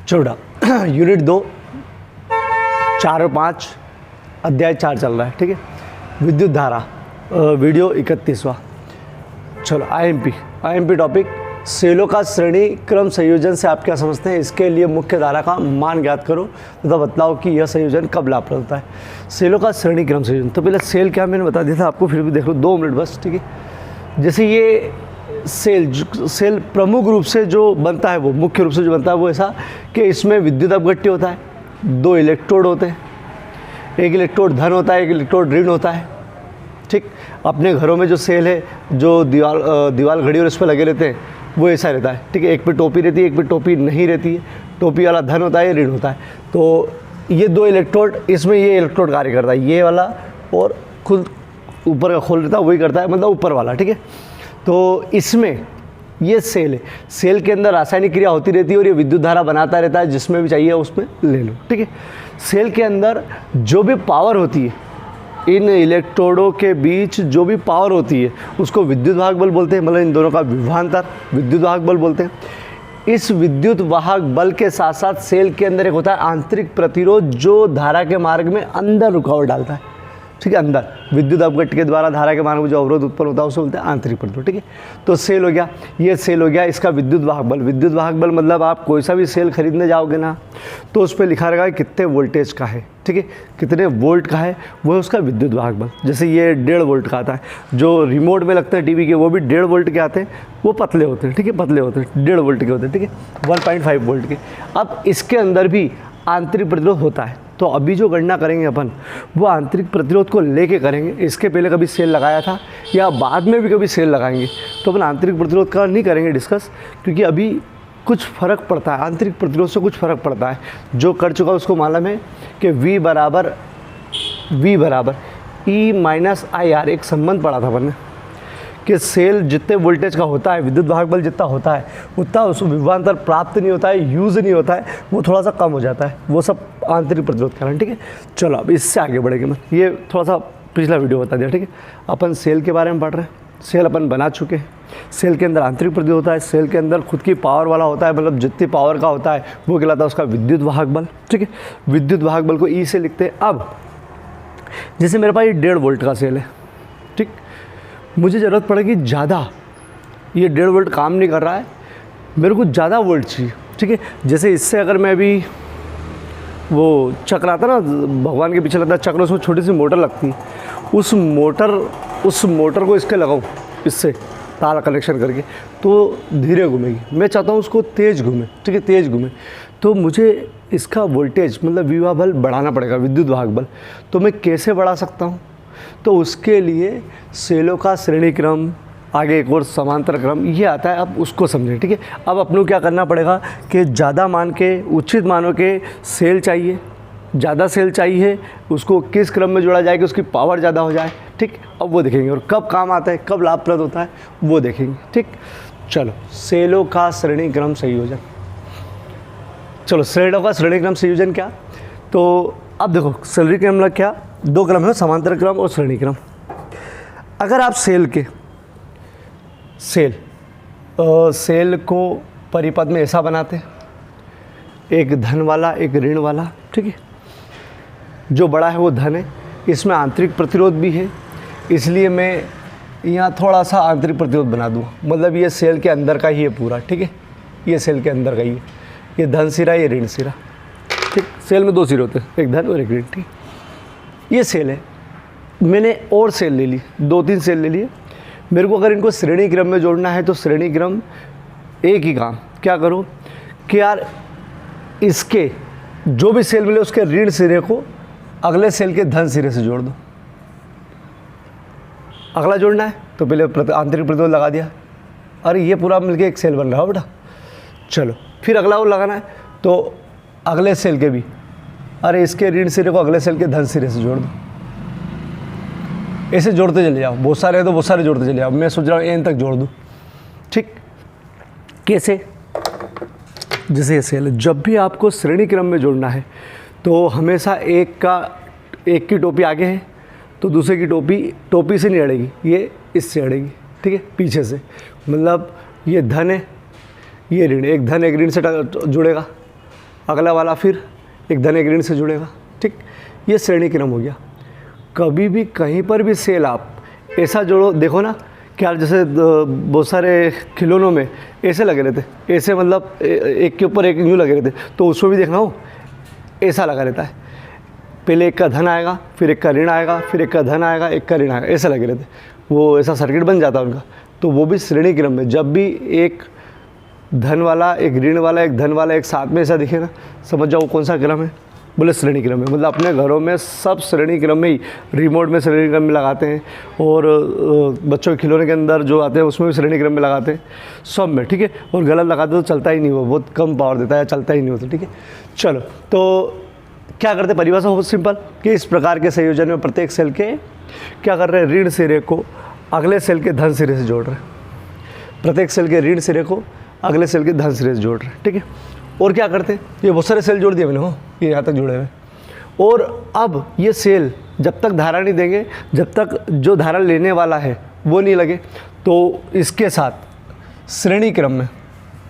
चौड़ा यूनिट 2 4 और 5 अध्याय 4 चल रहा है, ठीक है। विद्युत धारा वीडियो 31वां। चलो आईएमपी टॉपिक, सेलों का श्रेणी क्रम संयोजन से आप क्या समझते हैं। इसके लिए मुख्य धारा का मान ज्ञात करो तथा बतलाओ कि यह संयोजन कब लाभप्रद होता है। सेलों का श्रेणी क्रम संयोजन, तो पहले सेल क्या मैंने बता दिया था आपको, फिर भी देख लो 2 मिनट बस, ठीक है। जैसे ये सेल प्रमुख रूप से जो बनता है, वो मुख्य रूप से जो बनता है वो ऐसा कि इसमें विद्युत अपघट्य होता है, 2 इलेक्ट्रोड होते हैं, एक इलेक्ट्रोड धन होता है, एक इलेक्ट्रोड ऋण होता है, ठीक। अपने घरों में जो सेल है, जो दीवार घड़ी और इस पर लगे रहते हैं, वो ऐसा रहता है, ठीक है। एक पे टोपी रहती है, एक पे टोपी नहीं रहती है, टोपी वाला धन होता है, ऋण होता है। तो ये 2 इलेक्ट्रोड, इसमें ये इलेक्ट्रोड कार्य करता है, ये वाला, और खुद ऊपर का खोल रहता है वही करता है, मतलब ऊपर वाला, ठीक है। तो इसमें ये सेल है, सेल के अंदर रासायनिक क्रिया होती रहती है और ये विद्युत धारा बनाता रहता है, जिसमें भी चाहिए उसमें ले लो, ठीक है। सेल के अंदर जो भी पावर होती है, इन इलेक्ट्रोडों के बीच जो भी पावर होती है उसको विद्युत वाहक बल बोलते हैं, मतलब इन दोनों का विभवांतर विद्युत वाहक बल बोलते हैं। इस विद्युत वाहक बल के साथ साथ सेल के अंदर एक होता है आंतरिक प्रतिरोध, जो धारा के मार्ग में अंदर रुकावट डालता है, ठीक है। अंदर विद्युत अपघट्य के द्वारा धारा के मार्ग में जो अवरोध उत्पन्न होता है उसे बोलते हैं आंतरिक प्रतिरोध, ठीक है। तो सेल हो गया, ये सेल हो गया, इसका विद्युत वाहक बल। विद्युत वाहक बल मतलब आप कोई सा भी सेल खरीदने जाओगे ना, तो उस पर लिखा रहेगा कितने वोल्टेज का है, ठीक है, कितने वोल्ट का है, वो है उसका विद्युत वाहक बल। जैसे ये 1.5 वोल्ट का आता है, जो रिमोट में लगते हैं टीवी के, वो भी 1.5 वोल्ट के आते हैं, वो पतले होते हैं, ठीक है, पतले होते हैं, 1.5 वोल्ट के होते हैं, ठीक है, 1.5 वोल्ट के। अब इसके अंदर भी आंतरिक प्रतिरोध होता है, तो अभी जो गणना करेंगे अपन वो आंतरिक प्रतिरोध को लेके करेंगे। इसके पहले कभी सेल लगाया था या बाद में भी कभी सेल लगाएंगे, तो अपन आंतरिक प्रतिरोध का नहीं करेंगे डिस्कस, क्योंकि अभी कुछ फ़र्क पड़ता है, आंतरिक प्रतिरोध से कुछ फ़र्क पड़ता है। जो कर चुका उसको मालूम है कि V बराबर E माइनस IR, एक संबंध पढ़ा था अपन ने कि सेल जितने वोल्टेज का होता है, विद्युत वाहक बल जितना होता है उतना उसको विभवांतर प्राप्त नहीं होता है, यूज़ नहीं होता है, वो थोड़ा सा कम हो जाता है, वो सब आंतरिक प्रतिरोध के कारण, ठीक है। चलो अब इससे आगे बढ़ेंगे, मैं ये थोड़ा सा पिछला वीडियो बता दिया, ठीक है। अपन सेल के बारे में पढ़ रहे हैं, सेल अपन बना चुके हैं। सेल के अंदर आंतरिक प्रतिरोध होता है, सेल के अंदर खुद की पावर वाला होता है, मतलब जितनी पावर का होता है वो कहलाता है उसका विद्युत वाहक बल, ठीक है। विद्युत वाहक बल को E से लिखते हैं। अब जैसे मेरे पास ये 1.5 वोल्ट का सेल है, ठीक, मुझे ज़रूरत पड़ेगी ज़्यादा, ये 1.5 वोल्ट काम नहीं कर रहा है, मेरे को ज़्यादा वोल्ट चाहिए, ठीक है। जैसे इससे अगर मैं अभी वो चक्र आता ना, भगवान के पीछे लगता है चक्र, उसमें छोटी सी मोटर लगती है, उस मोटर को इसके लगाऊँ, इससे तार कनेक्शन करके, तो धीरे घूमेगी। मैं चाहता हूँ उसको तेज़ घूमे, ठीक है, तेज़ घूमे, तो मुझे इसका वोल्टेज मतलब विभव बल बढ़ाना पड़ेगा, विद्युत वाहक बल। तो मैं कैसे बढ़ा सकता हूँ, तो उसके लिए सेलों का श्रेणी क्रम, आगे एक और समांतर क्रम ये आता है, अब उसको समझें, ठीक है। अब अपनों क्या करना पड़ेगा कि ज़्यादा मान के, उचित मानों के सेल चाहिए, ज़्यादा सेल चाहिए, उसको किस क्रम में जोड़ा जाए कि उसकी पावर ज़्यादा हो जाए, ठीक। अब वो देखेंगे, और कब काम आता है, कब लाभप्रद होता है वो देखेंगे, ठीक। चलो सेलों का श्रेणी क्रम संयोजन, चलो सेलों का श्रेणी क्रम संयोजन क्या, तो अब देखो श्रेणी क्रम मतलब क्या, 2 क्रम है, समांतर क्रम और श्रेणी क्रम। अगर आप सेल को परिपथ में ऐसा बनाते हैं, एक धन वाला एक ऋण वाला, ठीक है। जो बड़ा है वो धन है, इसमें आंतरिक प्रतिरोध भी है, इसलिए मैं यहाँ थोड़ा सा आंतरिक प्रतिरोध बना दूँ, मतलब ये सेल के अंदर का ही है पूरा, ठीक है, ये सेल के अंदर का ही है, ये धन सिरा ये ऋण सिरा, ठीक। सेल में 2 सिरे होते हैं, एक धन और एक ऋण, ठीक। ये सेल है, मैंने और सेल ले ली, 2-3 सेल ले लिए। मेरे को अगर इनको श्रेणी क्रम में जोड़ना है तो श्रेणी क्रम एक ही काम क्या करो कि यार इसके जो भी सेल मिले उसके ऋण सिरे को अगले सेल के धन सिरे से जोड़ दो। अगला जोड़ना है तो पहले आंतरिक प्रतिरोध लगा दिया, अरे ये पूरा मिलके एक सेल बन रहा हो बेटा। चलो फिर अगला वो लगाना है तो अगले सेल के भी, अरे इसके ऋण सिरे को अगले सेल के धन सिरे से जोड़ दो। ऐसे जोड़ते चले जाओ, बहुत सारे हैं तो बहुत सारे जोड़ते चले जाओ। मैं सोच रहा हूँ एन तक जोड़ दूँ, ठीक। कैसे, जैसे ये सेल है, जब भी आपको श्रेणी क्रम में जोड़ना है तो हमेशा एक की टोपी आगे है तो दूसरे की टोपी से नहीं अड़ेगी, ये इससे अड़ेगी, ठीक है, पीछे से। मतलब ये धन है, ये ऋण, एक धन एक ऋण से जुड़ेगा, अगला वाला फिर एक धन एक ऋण से जुड़ेगा, ठीक। ये श्रेणी क्रम हो गया। कभी भी कहीं पर भी सेल आप ऐसा जोड़ो, देखो ना क्या, जैसे बहुत सारे खिलौनों में ऐसे लगे रहते, ऐसे मतलब एक के ऊपर एक यूँ लगे रहते, तो उसमें भी देखना हो ऐसा लगा रहता है। पहले एक का धन आएगा, फिर एक का ऋण आएगा, फिर एक का धन आएगा, एक का ऋण आएगा, ऐसा लगे रहते, वो ऐसा सर्किट बन जाता है उनका। तो वो भी श्रेणी क्रम में जब भी एक धन वाला, एक ऋण वाला, एक धन वाला एक साथ में ऐसा दिखे ना, समझ जाओ कौन सा क्रम है, बोले श्रेणी क्रम है। मतलब अपने घरों में सब श्रेणी क्रम में ही, रिमोट में श्रेणी क्रम में लगाते हैं, और बच्चों के खिलौने के अंदर जो आते हैं उसमें भी श्रेणी क्रम में लगाते हैं, सब में, ठीक है। और गलत लगाते तो चलता ही नहीं, वो बहुत कम पावर देता है, चलता ही नहीं होता, ठीक है। चलो, तो क्या करते, परिभाषा बहुत सिंपल कि इस प्रकार के संयोजन में प्रत्येक सेल के क्या कर रहे हैं, ऋण सिरे को अगले सेल के धन सिरे से जोड़ रहे हैं। प्रत्येक सेल के ऋण सिरे को अगले सेल के धन सिरे से जोड़ रहे हैं, ठीक है। और क्या करते हैं, ये बहुत सारे सेल जोड़ दिए मैंने, हो ये यहाँ तक जुड़े हुए। और अब ये सेल जब तक धारा नहीं देंगे, जब तक जो धारा लेने वाला है वो नहीं लगे, तो इसके साथ श्रेणी क्रम में,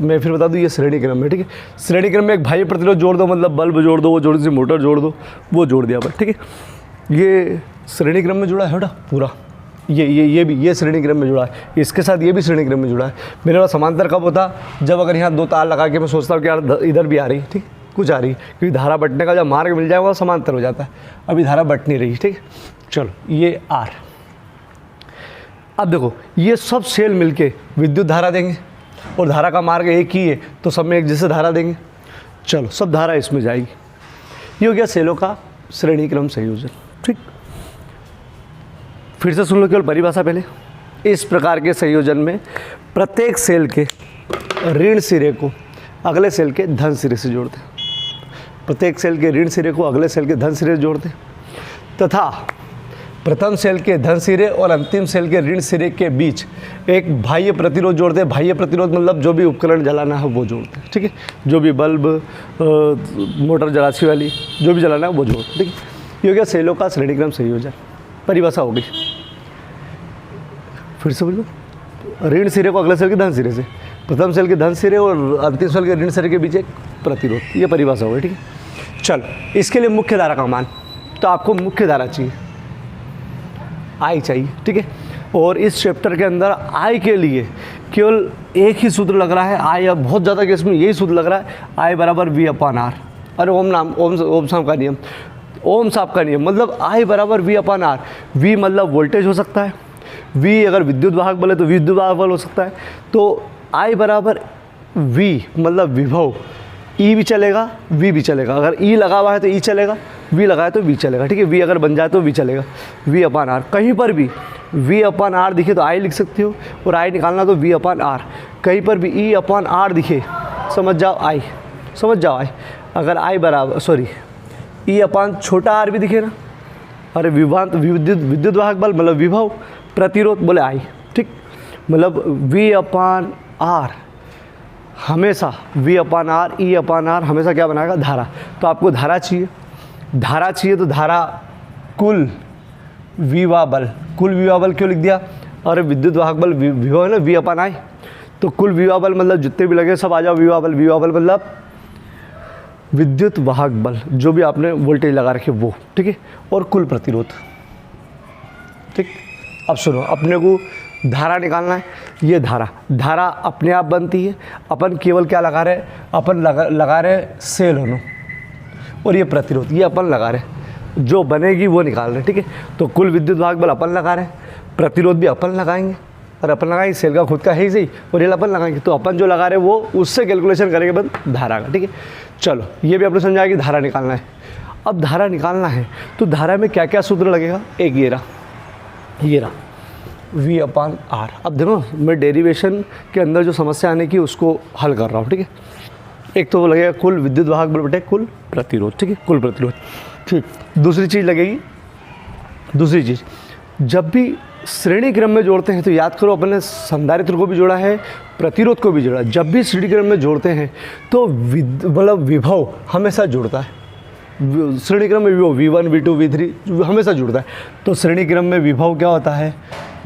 मैं फिर बता दूँ ये श्रेणी क्रम में, ठीक है। श्रेणी क्रम में एक बाह्य प्रतिरोध जोड़ दो, मतलब बल्ब जोड़ दो, वो जोड़ सी मोटर जोड़ दो, वो जोड़ दिया बस, ठीक है। ये श्रेणी क्रम में जुड़ा है बेटा पूरा, ये भी ये श्रेणी क्रम में जुड़ा है, इसके साथ ये भी श्रेणी क्रम में जुड़ा है। मेरे पास समांतर कब होता, जब अगर यहाँ दो तार लगा के मैं सोचता हूँ कि यार इधर भी आ रही, ठीक, कुछ आ रही, क्योंकि धारा बटने का जब मार्ग मिल जाएगा वो समांतर हो जाता है। अभी धारा बट नहीं रही, ठीक। चलो, ये आर। अब देखो ये सब सेल मिलके विद्युत धारा देंगे, और धारा का मार्ग एक ही है, तो सब में एक जैसे धारा देंगे। चलो, सब धारा इसमें जाएगी। ये हो गया सेलों का श्रेणी क्रम संयोजन, ठीक। फिर से सुन लो केवल परिभाषा पहले। इस प्रकार के संयोजन में प्रत्येक सेल के ऋण सिरे को अगले सेल के धन सिरे से जोड़ते हैं। प्रत्येक सेल के ऋण सिरे को अगले सेल के धन सिरे से जोड़ते हैं, तथा प्रथम सेल के धन सिरे और अंतिम सेल के ऋण सिरे के बीच एक बाह्य प्रतिरोध जोड़ते हैं। बाह्य प्रतिरोध मतलब जो भी उपकरण जलाना है वो जोड़ते हैं, ठीक है। जो भी बल्ब, मोटर जलासी वाली, जो भी जलाना है वो जोड़ते हैं, ठीक है। ये हो गया सेलों का श्रेणी क्रम संयोजन, परिभाषा हो गई। फिर से बोलो, ऋण सिरे को अगले सेल के धन सिरे से, प्रथम सेल के धन सिरे और अंतिम सेल के ऋण सिरे के बीच एक प्रतिरोध, ये परिभाषा हो गई, ठीक है। चलो, इसके लिए मुख्य धारा का मान, तो आपको मुख्य धारा चाहिए, आई चाहिए, ठीक है। और इस चैप्टर के अंदर आई के लिए केवल एक ही सूत्र लग रहा है, आई, अब बहुत ज़्यादा केस में यही सूत्र लग रहा है, आई बराबर वी अपॉन आर। अरे ओम साहब का नियम, ओम साहब का नियम, मतलब आई बराबर वी अपॉन आर। वी मतलब वोल्टेज हो सकता है, वी अगर विद्युत वाहक बल है तो विद्युत वाहक बल हो सकता है। तो आई बराबर वी मतलब विभव, ई भी चलेगा, वी भी चलेगा। अगर ई लगा हुआ है तो ई चलेगा, वी लगा है तो वी चलेगा, ठीक है। वी अगर बन जाए तो वी चलेगा, वी अपॉन आर। कहीं पर भी वी अपॉन आर दिखे तो आई लिख सकते हो, और आई निकालना तो वी अपॉन आर। कहीं पर भी ई अपॉन आर दिखे, समझ जाओ आई, समझ जाओ आई। अगर आई बराबर ई अपॉन छोटा आर भी दिखे ना, अरे विद्युत वाहक बल मतलब विभव, प्रतिरोध बोले आई, ठीक। मतलब वी अपॉन आर हमेशा, V upon R, E upon R हमेशा क्या बनाएगा, धारा। तो आपको धारा चाहिए, धारा चाहिए तो धारा कुल विवा बल, कुल विवा बल क्यों लिख दिया, अरे विद्युत वाहक बल विभव है ना, वी अपॉन आई। तो कुल विवा बल मतलब जितने भी लगे सब आ जाओ, विवा बल। विवा बल मतलब विद्युत वाहक बल, जो भी आपने वोल्टेज लगा रखे वो, ठीक है। और कुल प्रतिरोध, ठीक। अब सुनो, अपने को धारा निकालना है। ये धारा अपने आप बनती है, अपन केवल क्या लगा रहे, अपन लगा रहे सेल होनो, और ये प्रतिरोध ये अपन लगा रहे, जो बनेगी वो निकाल रहे, ठीक है। तो कुल विद्युत वाहक बल अपन लगा रहे, प्रतिरोध भी अपन लगाएंगे, और अपन लगाएंगे, सेल का खुद का है ही सही, और ये अपन लगाएंगे। तो अपन जो लगा रहे वो उससे कैलकुलेशन करेंगे बस धारा का, ठीक है। चलो, ये भी आपने समझा कि धारा निकालना है। अब धारा निकालना है तो धारा में क्या क्या सूत्र लगेगा, एक ये रहा वी अपॉन आर। अब देखो, मैं डेरिवेशन के अंदर जो समस्या आने की उसको हल कर रहा हूँ, ठीक है। एक तो वो लगेगा कुल विद्युत वाहक बल बटे कुल प्रतिरोध, ठीक है, कुल प्रतिरोध, ठीक। दूसरी चीज़ लगेगी, दूसरी चीज़, जब भी श्रेणी क्रम में जोड़ते हैं तो याद करो अपन संधारित्र को भी जोड़ा है, प्रतिरोध को भी जोड़ा है। जब भी श्रेणी क्रम में जोड़ते हैं तो मतलब विभव हमेशा जुड़ता है। श्रेणी क्रम में विभव V1 V2 V3 हमेशा जुड़ता है। तो श्रेणी क्रम में विभव क्या होता है,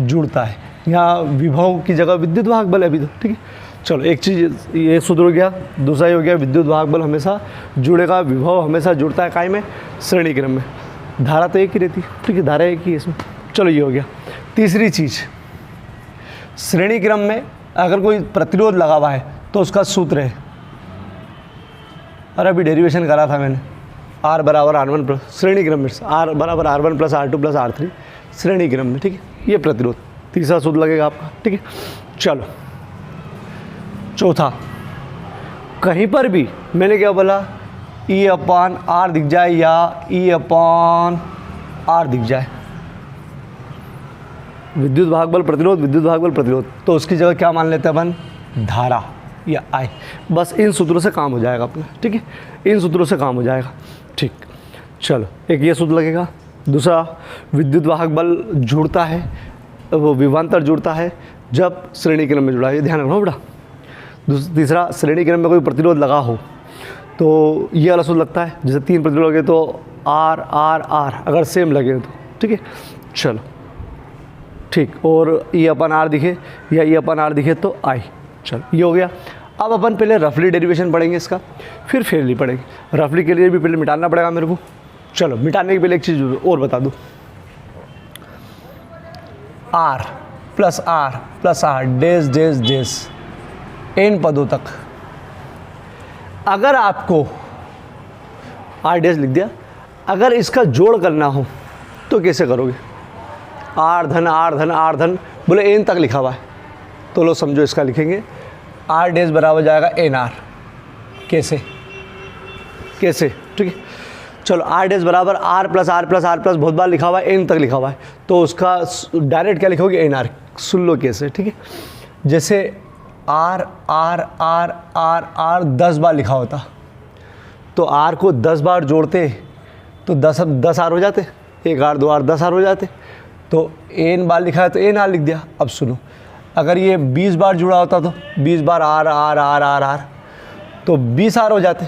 जुड़ता है। यहाँ विभव की जगह विद्युत वाहक बल है अभी तो, ठीक है। चलो एक चीज़ ये सूत्र हो गया। दूसरा ये हो गया विद्युत वाहक बल हमेशा जुड़ेगा, विभव हमेशा जुड़ता है काय में, श्रेणी क्रम में। धारा तो एक ही रहती, ठीक है, धारा एक ही है इसमें। चलो ये हो गया। तीसरी चीज़, श्रेणी क्रम में अगर कोई प्रतिरोध लगा हुआ है तो उसका सूत्र है, अरे अभी डेरिवेशन करा था मैंने, R बराबर R1 प्लस श्रेणी क्रम में, R बराबर R1 plus R2 plus R3 श्रेणी क्रम में, ठीक है, ये प्रतिरोध तीसरा सूत्र लगेगा आपका, ठीक है। चलो चौथा, कहीं पर भी मैंने क्या बोला, E अपान R दिख जाए या E अपान R दिख जाए, विद्युत वाहक बल प्रतिरोध, विद्युत वाहक बल प्रतिरोध, तो उसकी जगह क्या मान लेते हैं अपन, धारा या I। बस इन सूत्रों से काम हो जाएगा अपना, ठीक है, इन सूत्रों से काम हो जाएगा, ठीक। चलो एक ये सूत्र लगेगा। दूसरा, विद्युत वाहक बल जुड़ता है, वो विभवांतर जुड़ता है जब श्रेणी क्रम में जुड़ा है, ये ध्यान रखना बेटा। तीसरा, श्रेणी क्रम में कोई प्रतिरोध लगा हो तो ये वाला सूत्र लगता है, जैसे 3 प्रतिरोध लगे तो R R R अगर सेम लगे तो, ठीक है। चलो ठीक, और E अपन R दिखे या E अपन R दिखे तो I। चलो ये हो गया। अब अपन पहले रफली डेरिवेशन पढ़ेंगे इसका, फिर फेयरली पढ़ेंगे। रफली के लिए भी पहले मिटाना पड़ेगा मेरे को। चलो मिटाने के पहले एक चीज़ और बता दूँ, R plus R dash dash dash n पदों तक, अगर आपको R डैश लिख दिया, अगर इसका जोड़ करना हो तो कैसे करोगे, R धन R धन R धन बोले n तक लिखा हुआ है, तो लो समझो इसका लिखेंगे R डैश बराबर जाएगा NR। कैसे कैसे, ठीक है। चलो R डैश बराबर R प्लस बहुत बार लिखा हुआ है, n तक लिखा हुआ है, तो उसका डायरेक्ट क्या लिखोगे, NR। सुन लो कैसे, ठीक है। जैसे R R R R R 10 बार लिखा होता तो R को 10 बार जोड़ते तो 10 R हो जाते, 1 R 2 R 10 R हो जाते, तो n बार लिखा है तो n R लिख दिया। अब सुनो, अगर ये 20 बार जुड़ा होता तो 20 बार R R R R R तो 20 R हो जाते,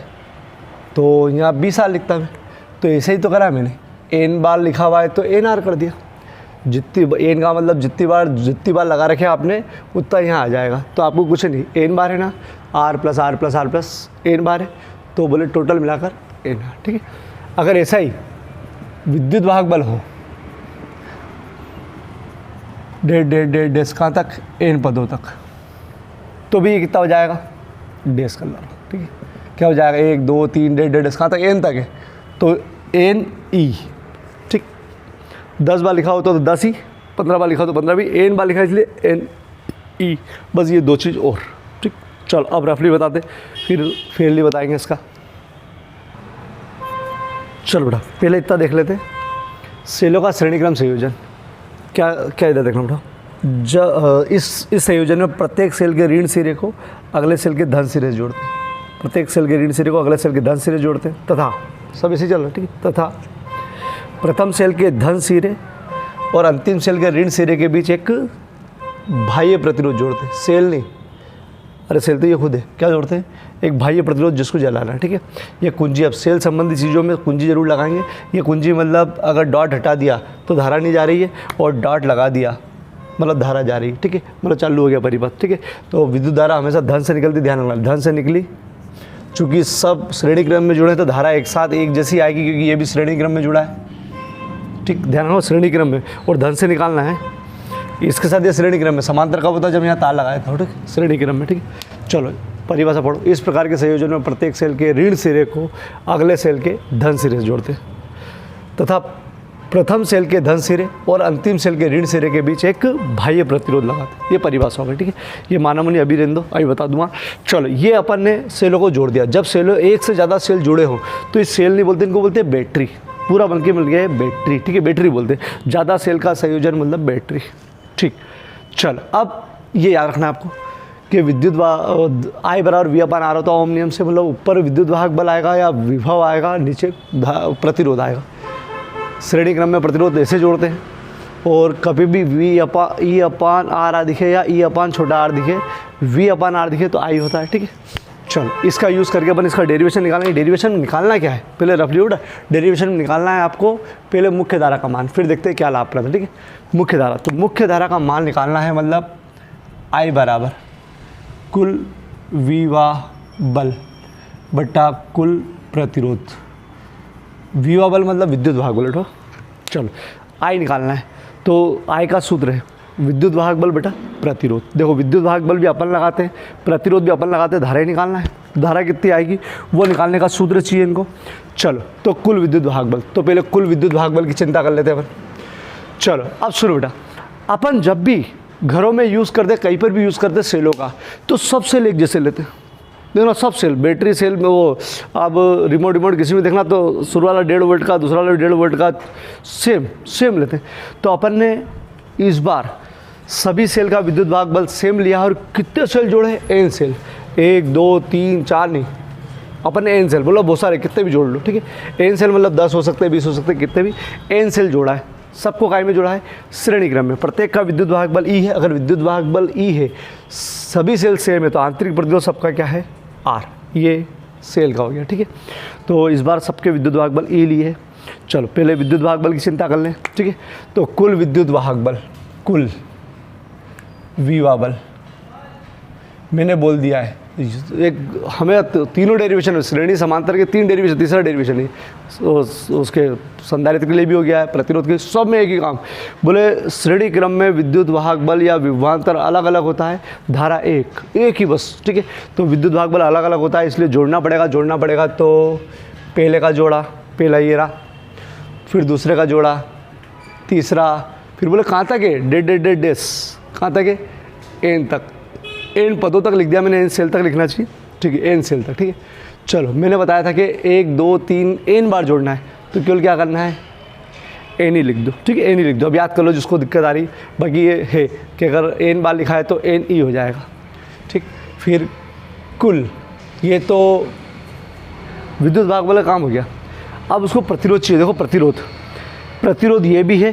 तो यहाँ 20 R लिखता मैं, तो ऐसे ही तो करा मैंने, n बार लिखा हुआ है तो n R कर दिया। जितनी n का मतलब जितनी बार लगा रखे आपने उतना यहाँ आ जाएगा, तो आपको कुछ नहीं, n बार है ना, R प्लस n बार है, तो बोले टोटल मिलाकर n R, ठीक है। अगर ऐसा ही विद्युत वाहक बल हो डेढ़ कहाँ तक, n पदों तक, तो भी ये कितना हो जाएगा, डैश कर लो, ठीक है। क्या हो जाएगा, 1 2 3 डेढ़ कहाँ तक, n तक है, तो n E, ठीक। 10 बार लिखा हो तो 10 ही, 15 बार लिखा हो तो 15 भी, n बार लिखा है इसलिए n E। बस ये 2 चीज़ और, ठीक। चलो अब रफली बताते, फिर फेयरली बताएंगे इसका। चलो बेटा पहले इतना देख लेते, सेलों का श्रेणीक्रम संयोजन। क्या इधर देखना बेटा, इस संयोजन में प्रत्येक सेल के ऋण सिरे को अगले सेल के धन सिरे से जोड़ते हैं, प्रत्येक सेल के ऋण सिरे को अगले सेल के धन सिरे जोड़ते हैं, तथा सब इसे चल रहा है, ठीक है। तथा प्रथम सेल के धन सिरे और अंतिम सेल के ऋण सिरे के बीच एक बाह्य प्रतिरोध जोड़ते हैं, सेल नहीं, अरे सेल तो ये खुद है, क्या जोड़ते हैं, एक बाह्य प्रतिरोध जिसको जलाना है, ठीक है। ये कुंजी, अब सेल संबंधी चीज़ों में कुंजी जरूर लगाएंगे। ये कुंजी मतलब अगर डॉट हटा दिया तो धारा नहीं जा रही है, और डॉट लगा दिया मतलब धारा जा रही है, ठीक है, मतलब चालू हो गया परिपथ, ठीक है। तो विद्युत धारा हमेशा धन से निकलती, ध्यान रखना, धन से निकली, चूँकि सब श्रेणी क्रम में जुड़े तो धारा एक साथ एक जैसी आएगी, क्योंकि ये भी श्रेणी क्रम में जुड़ा है, ठीक, ध्यान रखो श्रेणी क्रम में, और धन से निकालना है। इसके साथ ये श्रेणी क्रम में, समांतर कब होता है, जब यहाँ तार लगाया था, ठीक, श्रेणी क्रम में, ठीक है। चलो परिभाषा पढ़ो, इस प्रकार के संयोजन में प्रत्येक सेल के ऋण सिरे को अगले सेल के धन सिरे से जोड़ते हैं, तथा प्रथम सेल के धन सिरे और अंतिम सेल के ऋण सिरे के बीच एक बाह्य प्रतिरोध लगाते हैं। ये परिभाषा होगी, ठीक है। ये मानामुनि अभी रहने दो, अभी बता दूंगा। चलो ये अपन ने सेलों को जोड़ दिया। जब सेलों एक से ज़्यादा सेल जुड़े हो तो इस सेल नहीं बोलते, इनको बोलते हैं बैटरी, पूरा बनके मिल गया है बैटरी, ठीक है, बैटरी बोलते हैं, ज़्यादा सेल का संयोजन मतलब बैटरी, ठीक। चलो अब ये याद रखना आपको कि विद्युत I बराबर V अपान R होता है ओम नियम से, मतलब ऊपर विद्युत वाहक बल आएगा या विभव आएगा, नीचे प्रतिरोध आएगा। श्रेणी क्रम में प्रतिरोध ऐसे जोड़ते हैं, और कभी भी E अपान R दिखे या E अपान छोटा r दिखे, V अपान R दिखे तो I होता है, ठीक है। चलो इसका यूज़ करके अपन इसका डेरिवेशन निकालेंगे। डेरिवेशन निकालना क्या है, पहले रफली उड़ा डेरिवेशन निकालना है आपको, पहले मुख्य धारा का मान, फिर देखते हैं क्या लाभ रहता है, ठीक है। मुख्य धारा, तो मुख्य धारा का मान निकालना है, मतलब I बराबर कुल विवाह बल बटा कुल प्रतिरोध। विवाह बल मतलब विद्युत वाहक बल। उठो, चलो आई निकालना है, तो आई का सूत्र है विद्युत वाहक बल बटा प्रतिरोध। देखो विद्युत वाहक बल भी अपन लगाते हैं, प्रतिरोध भी अपन लगाते हैं, धारा ही निकालना है। धारा कितनी आएगी वो निकालने का सूत्र चाहिए इनको। चलो तो कुल विद्युत वाहक बल, तो पहले कुल विद्युत वाहक बल की चिंता कर लेते हैं अपन। चलो अब सुनो बेटा, अपन जब भी घरों में यूज़ करते, कहीं पर भी यूज़ करते सेलों का, तो सब सेल एक जैसे लेते हैं। देखो ना, सब सेल, बैटरी सेल में वो अब रिमोट किसी में देखना तो शुरू वाला 1.5 वोल्ट का, दूसरा वाला 1.5 वोल्ट का, सेम लेते हैं। तो अपन ने इस बार सभी सेल का विद्युत वाहक बल सेम लिया और कितने सेल जोड़े? n सेल, 1 2 3 4 नहीं, अपन ने n सेल, बोलो बहुत सारे, कितने भी जोड़ लो, ठीक है। n सेल मतलब 10 हो सकते हैं, 20 हो सकते हैं, कितने भी n सेल जोड़ा है। सबको काय में जोड़ा है? श्रेणी क्रम में। प्रत्येक का विद्युत वाहक बल E है। अगर विद्युत वाहक बल E है, सभी सेल सेम है, तो आंतरिक प्रतिरोध सबका क्या है? R। ये सेल का हो गया, ठीक है। तो इस बार सबके विद्युत वाहक बल E लिए है। चलो पहले विद्युत वाहक बल की चिंता कर लें, ठीक है। तो कुल विद्युत वाहक बल, कुल विवाह बल मैंने बोल दिया है। एक हमें तीनों डेरिवेशन, श्रेणी समांतर के 3 डेरिवेशन, तीसरा डेरिवेशन है उसके संधारित्र के लिए भी हो गया है, प्रतिरोध के, सब में एक ही काम। बोले श्रेणी क्रम में विद्युत वाहक बल या विभवांतर अलग अलग होता है, धारा एक ही बस, ठीक है। तो विद्युत वाहक बल अलग अलग होता है, इसलिए जोड़ना पड़ेगा। तो पहले का जोड़ा, पहला ये रहा, फिर दूसरे का जोड़ा, तीसरा, फिर बोले कहाँ तक है? डेस, कहाँ तक है? एन तक, एन पदों तक लिख दिया मैंने, एन सेल तक लिखना चाहिए, ठीक है, एन सेल तक, ठीक है। चलो मैंने बताया था कि 1 2 3 एन बार जोड़ना है, तो केवल क्या करना है? एन ही लिख दो, ठीक है, एन ही लिख दो। अब याद कर लो जिसको दिक्कत आ रही, बाकी ये है कि अगर एन बार लिखा है तो एन ई हो जाएगा, ठीक। फिर कुल, ये तो विद्युत वाहक वाला काम हो गया। अब उसको प्रतिरोध चाहिए। देखो प्रतिरोध ये भी है,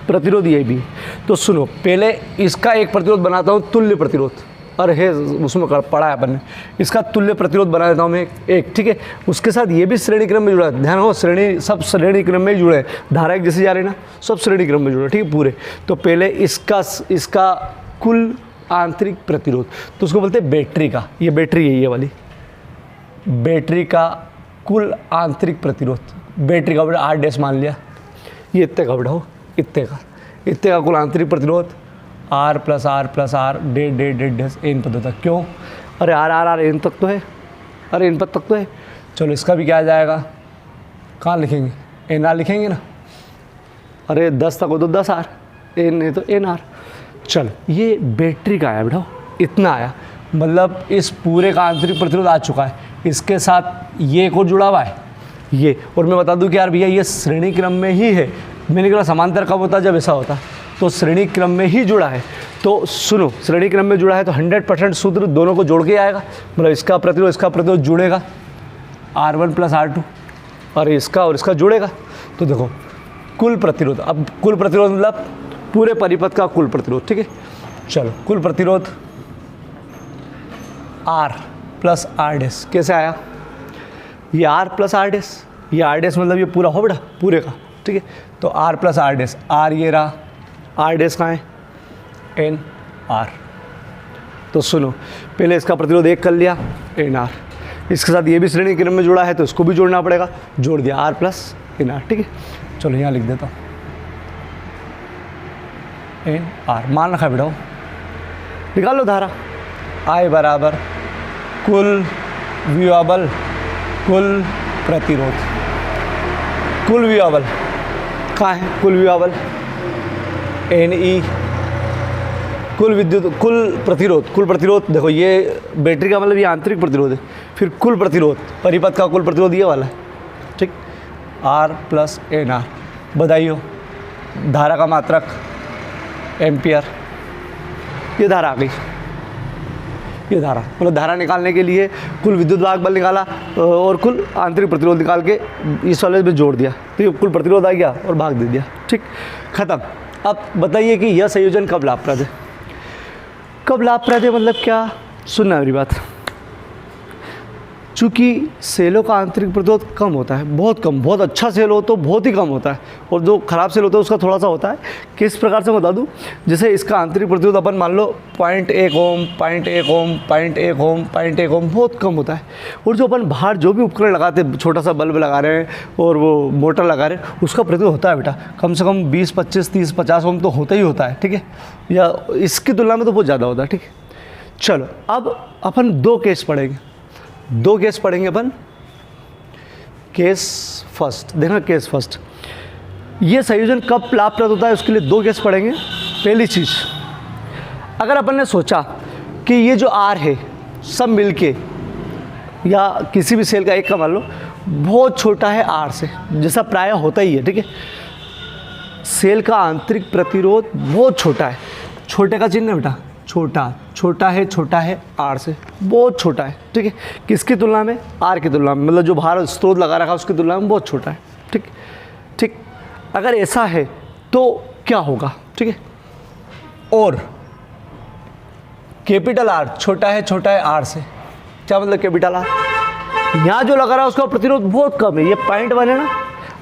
प्रतिरोध ये भी है। तो सुनो, पहले इसका एक प्रतिरोध बनाता हूँ, तुल्य प्रतिरोध, और है उसमें पढ़ा है अपन ने, इसका तुल्य प्रतिरोध बना देता हूँ मैं एक, ठीक है। उसके साथ ये भी श्रेणी क्रम में जुड़ा है, ध्यान हो, सब श्रेणी क्रम में जुड़े हैं, धारा एक जैसे जा रही है ना, सब श्रेणी क्रम में जुड़े, ठीक है, पूरे। तो पहले इसका कुल आंतरिक प्रतिरोध, तो उसको बोलते हैं बैटरी का, ये बैटरी है, ये वाली बैटरी का कुल आंतरिक प्रतिरोध, बैटरी का बड़ा R' मान लिया, ये इतने का बड़ा हो, इतने का कुल आंतरिक प्रतिरोध R प्लस R डेढ़ एन पदों तक। क्यों? अरे R एन तक तो है, अरे एन पद तक तो है। चलो इसका भी क्या आ जाएगा? कहाँ लिखेंगे? NR लिखेंगे ना। अरे 10 तक हो तो 10 R, एन है तो NR। चलो ये बैटरी का आया बेटा, इतना आया, मतलब इस पूरे का आंतरिक प्रतिरोध आ चुका है। इसके साथ ये एक और जुड़ा हुआ है, ये, और मैं बता दूं कि यार भैया ये श्रेणी क्रम में ही है। मैंने कहा समांतर कब होता? जब ऐसा होता, तो श्रेणी क्रम में ही जुड़ा है। तो सुनो, श्रेणी क्रम में जुड़ा है तो 100% सूत्र दोनों को जोड़ के आएगा, मतलब इसका प्रतिरोध जुड़ेगा R1 प्लस R2, और इसका जुड़ेगा। तो देखो कुल प्रतिरोध, अब कुल प्रतिरोध मतलब पूरे परिपथ का कुल प्रतिरोध, ठीक है। चलो कुल प्रतिरोध R प्लस R', कैसे आया? ये R प्लस R', ये R' मतलब ये पूरा हो बेटा, पूरे का, ठीक है। तो R प्लस R', R ये रहा, R' कहाँ है? NR। तो सुनो, पहले इसका प्रतिरोध 1 कर लिया, NR, इसके साथ ये भी श्रेणी क्रम में जुड़ा है तो इसको भी जोड़ना पड़ेगा, जोड़ दिया R प्लस NR, ठीक है। चलो यहाँ लिख देता हूँ NR, मान रखा बेटा, निकाल लो धारा। I बराबर कुल विवाह बल, कुल प्रतिरोध, कुल विवाह बल कहाँ है? कुल विवाह बल NE, कुल प्रतिरोध देखो, ये बैटरी का मतलब ये आंतरिक प्रतिरोध है। फिर कुल प्रतिरोध, परिपथ का कुल प्रतिरोध ये वाला है, ठीक, R प्लस NR। बधाइयो, धारा का मात्रक एम्पियर, ये धारा आ गई, ये धारा, मतलब धारा निकालने के लिए कुल विद्युत वाहक बल निकाला और कुल आंतरिक प्रतिरोध निकाल के इस वाले में जोड़ दिया, तो ये कुल प्रतिरोध आ गया और भाग दे दिया, ठीक, खत्म। अब बताइए कि यह संयोजन कब लाभप्रद है? कब लाभप्रद है मतलब क्या? सुनना मेरी बात। चूँकि सेलों का आंतरिक प्रतिरोध कम होता है, बहुत कम, बहुत अच्छा सेल हो तो बहुत ही कम होता है, और जो ख़राब सेल होता है उसका थोड़ा सा होता है। किस प्रकार से बता दूँ, जैसे इसका आंतरिक प्रतिरोध अपन मान लो 0.1 ओम, 0.1 ओम, 0.1 ओम, 0.1 ओम, बहुत कम होता है। और जो अपन बाहर जो भी उपकरण लगाते हैं, छोटा सा बल्ब लगा रहे हैं और वो मोटर लगा रहे हैं, उसका प्रतिरोध होता है बेटा कम से कम 20, 25, 30, 50 ओम तो होता ही होता है, ठीक है, या इसकी तुलना में तो बहुत ज़्यादा होता है, ठीक है। चलो अब अपन दो केस पढ़ेंगे, दो केस पढ़ेंगे अपन। केस फर्स्ट, देखना केस फर्स्ट, ये संयोजन कब लाभप्रद होता है उसके लिए दो केस पढ़ेंगे। पहली चीज़, अगर अपन ने सोचा कि ये जो आर है सब मिलके या किसी भी सेल का एक का मान लो बहुत छोटा है आर से, जैसा प्राय होता ही है, ठीक है। सेल का आंतरिक प्रतिरोध बहुत छोटा है, छोटे का चिन्ह है बेटा, छोटा, छोटा है आर से, बहुत छोटा है, ठीक है। किसकी तुलना में? आर की तुलना में, मतलब जो बाहर स्रोत लगा रखा है उसकी तुलना में बहुत छोटा है, ठीक ठीक। अगर ऐसा है तो क्या होगा, ठीक है। और कैपिटल आर छोटा है आर से, क्या मतलब कैपिटल आर? यहाँ जो लगा रहा है उसका प्रतिरोध बहुत कम है, ये 0.1 है ना,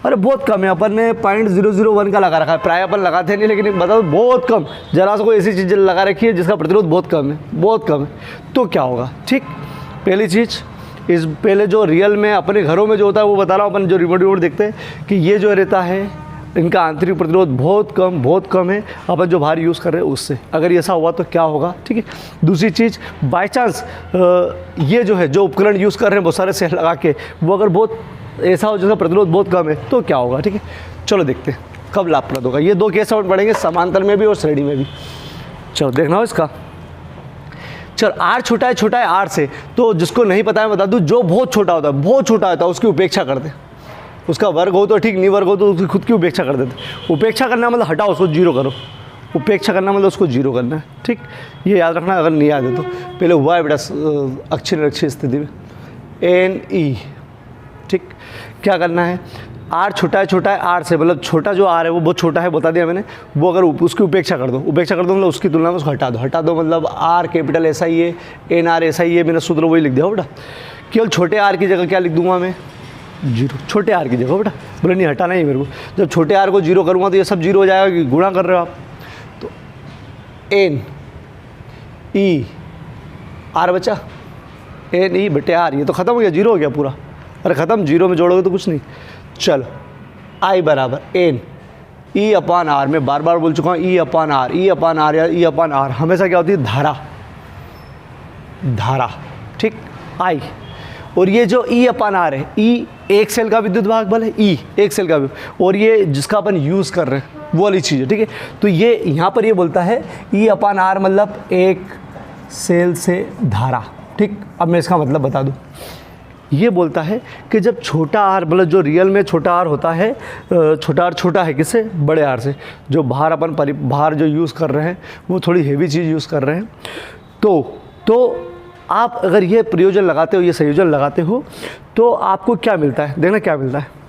अरे बहुत कम है। अपन ने 0.001 का लगा रखा है, प्राय अपन लगाते नहीं, लेकिन बताओ बहुत कम, जरा सा कोई ऐसी चीज़ लगा रखी है जिसका प्रतिरोध बहुत कम है, बहुत कम है, तो क्या होगा, ठीक। पहली चीज़, इस पहले जो रियल में अपने घरों में जो होता है वो बता रहा हूँ, अपन जो रिमोट देखते हैं कि ये जो रहता है इनका आंतरिक प्रतिरोध बहुत कम है अपन जो बाहर यूज़ कर रहे हैं उससे। अगर ऐसा हुआ तो क्या होगा, ठीक है। दूसरी चीज़, बाय चांस ये जो है जो उपकरण यूज़ कर रहे हैं बहुत सारे सेल लगा के, वो अगर बहुत ऐसा हो जिसका प्रतिरोध बहुत कम है तो क्या होगा, ठीक है। चलो देखते हैं कब लाभप्रद होगा। ये दो केस और पढ़ेंगे, समांतर में भी और श्रेणी में भी। चलो देखना हो इसका। चलो आर छोटा है आर से, तो जिसको नहीं पता है बता दूँ, जो बहुत छोटा होता है उसकी उपेक्षा कर दे। उसका वर्ग हो तो ठीक, नहीं वर्ग हो तो उसकी खुद की उपेक्षा कर देते। उपेक्षा करना मतलब हटाओ, उसको जीरो करो। उपेक्षा करना मतलब उसको जीरो करना है, ठीक। ये याद रखना, अगर नहीं याद है तो। पहले हुआ है बेटा अच्छी स्थिति में NE, ठीक। क्या करना है, आर छोटा है आर से, मतलब छोटा जो आर है वो बहुत छोटा है, बता दिया मैंने। वो अगर उसकी उपेक्षा कर दो मतलब उसकी तुलना में उसको हटा दो मतलब आर कैपिटल ऐसा ही है, NR ऐसा ही है, मैंने सूत्र वही लिख दिया बेटा। केवल छोटे आर की जगह क्या लिख दूंगा मैं, जीरो। छोटे आर की जगह बेटा, बोले नहीं हटाना ही मेरे को। जब छोटे आर को जीरो करूँगा तो ये सब जीरो हो जाएगा, कि गुणा कर रहे हो आप, तो NE आर बचा, NE बटे आर, ये तो ख़त्म हो गया, जीरो हो गया पूरा। अरे ख़त्म, जीरो में जोड़ोगे तो कुछ नहीं। चलो I बराबर NE अपान आर, मैं बार बार बोल चुका हूँ E अपान आर या E अपान आर हमेशा क्या होती है, धारा, ठीक। I, और ये जो E अपान आर है, E एक सेल का विद्युत वाहक बल है, E एक सेल का, और ये जिसका अपन यूज़ कर रहे हैं वो वाली चीज़ है, ठीक है। तो ये यहाँ पर ये बोलता है E अपान आर मतलब एक सेल से धारा, ठीक। अब मैं इसका मतलब बता दूँ, ये बोलता है कि जब छोटा आर, मतलब जो रियल में छोटा आर होता है, छोटा आर छोटा है किससे, बड़े आर से। जो बाहर अपन बाहर जो यूज़ कर रहे हैं वो थोड़ी हेवी चीज़ यूज़ कर रहे हैं, तो आप अगर ये प्रयोजन लगाते हो, ये संयोजन लगाते हो, तो आपको क्या मिलता है, देखना क्या मिलता है।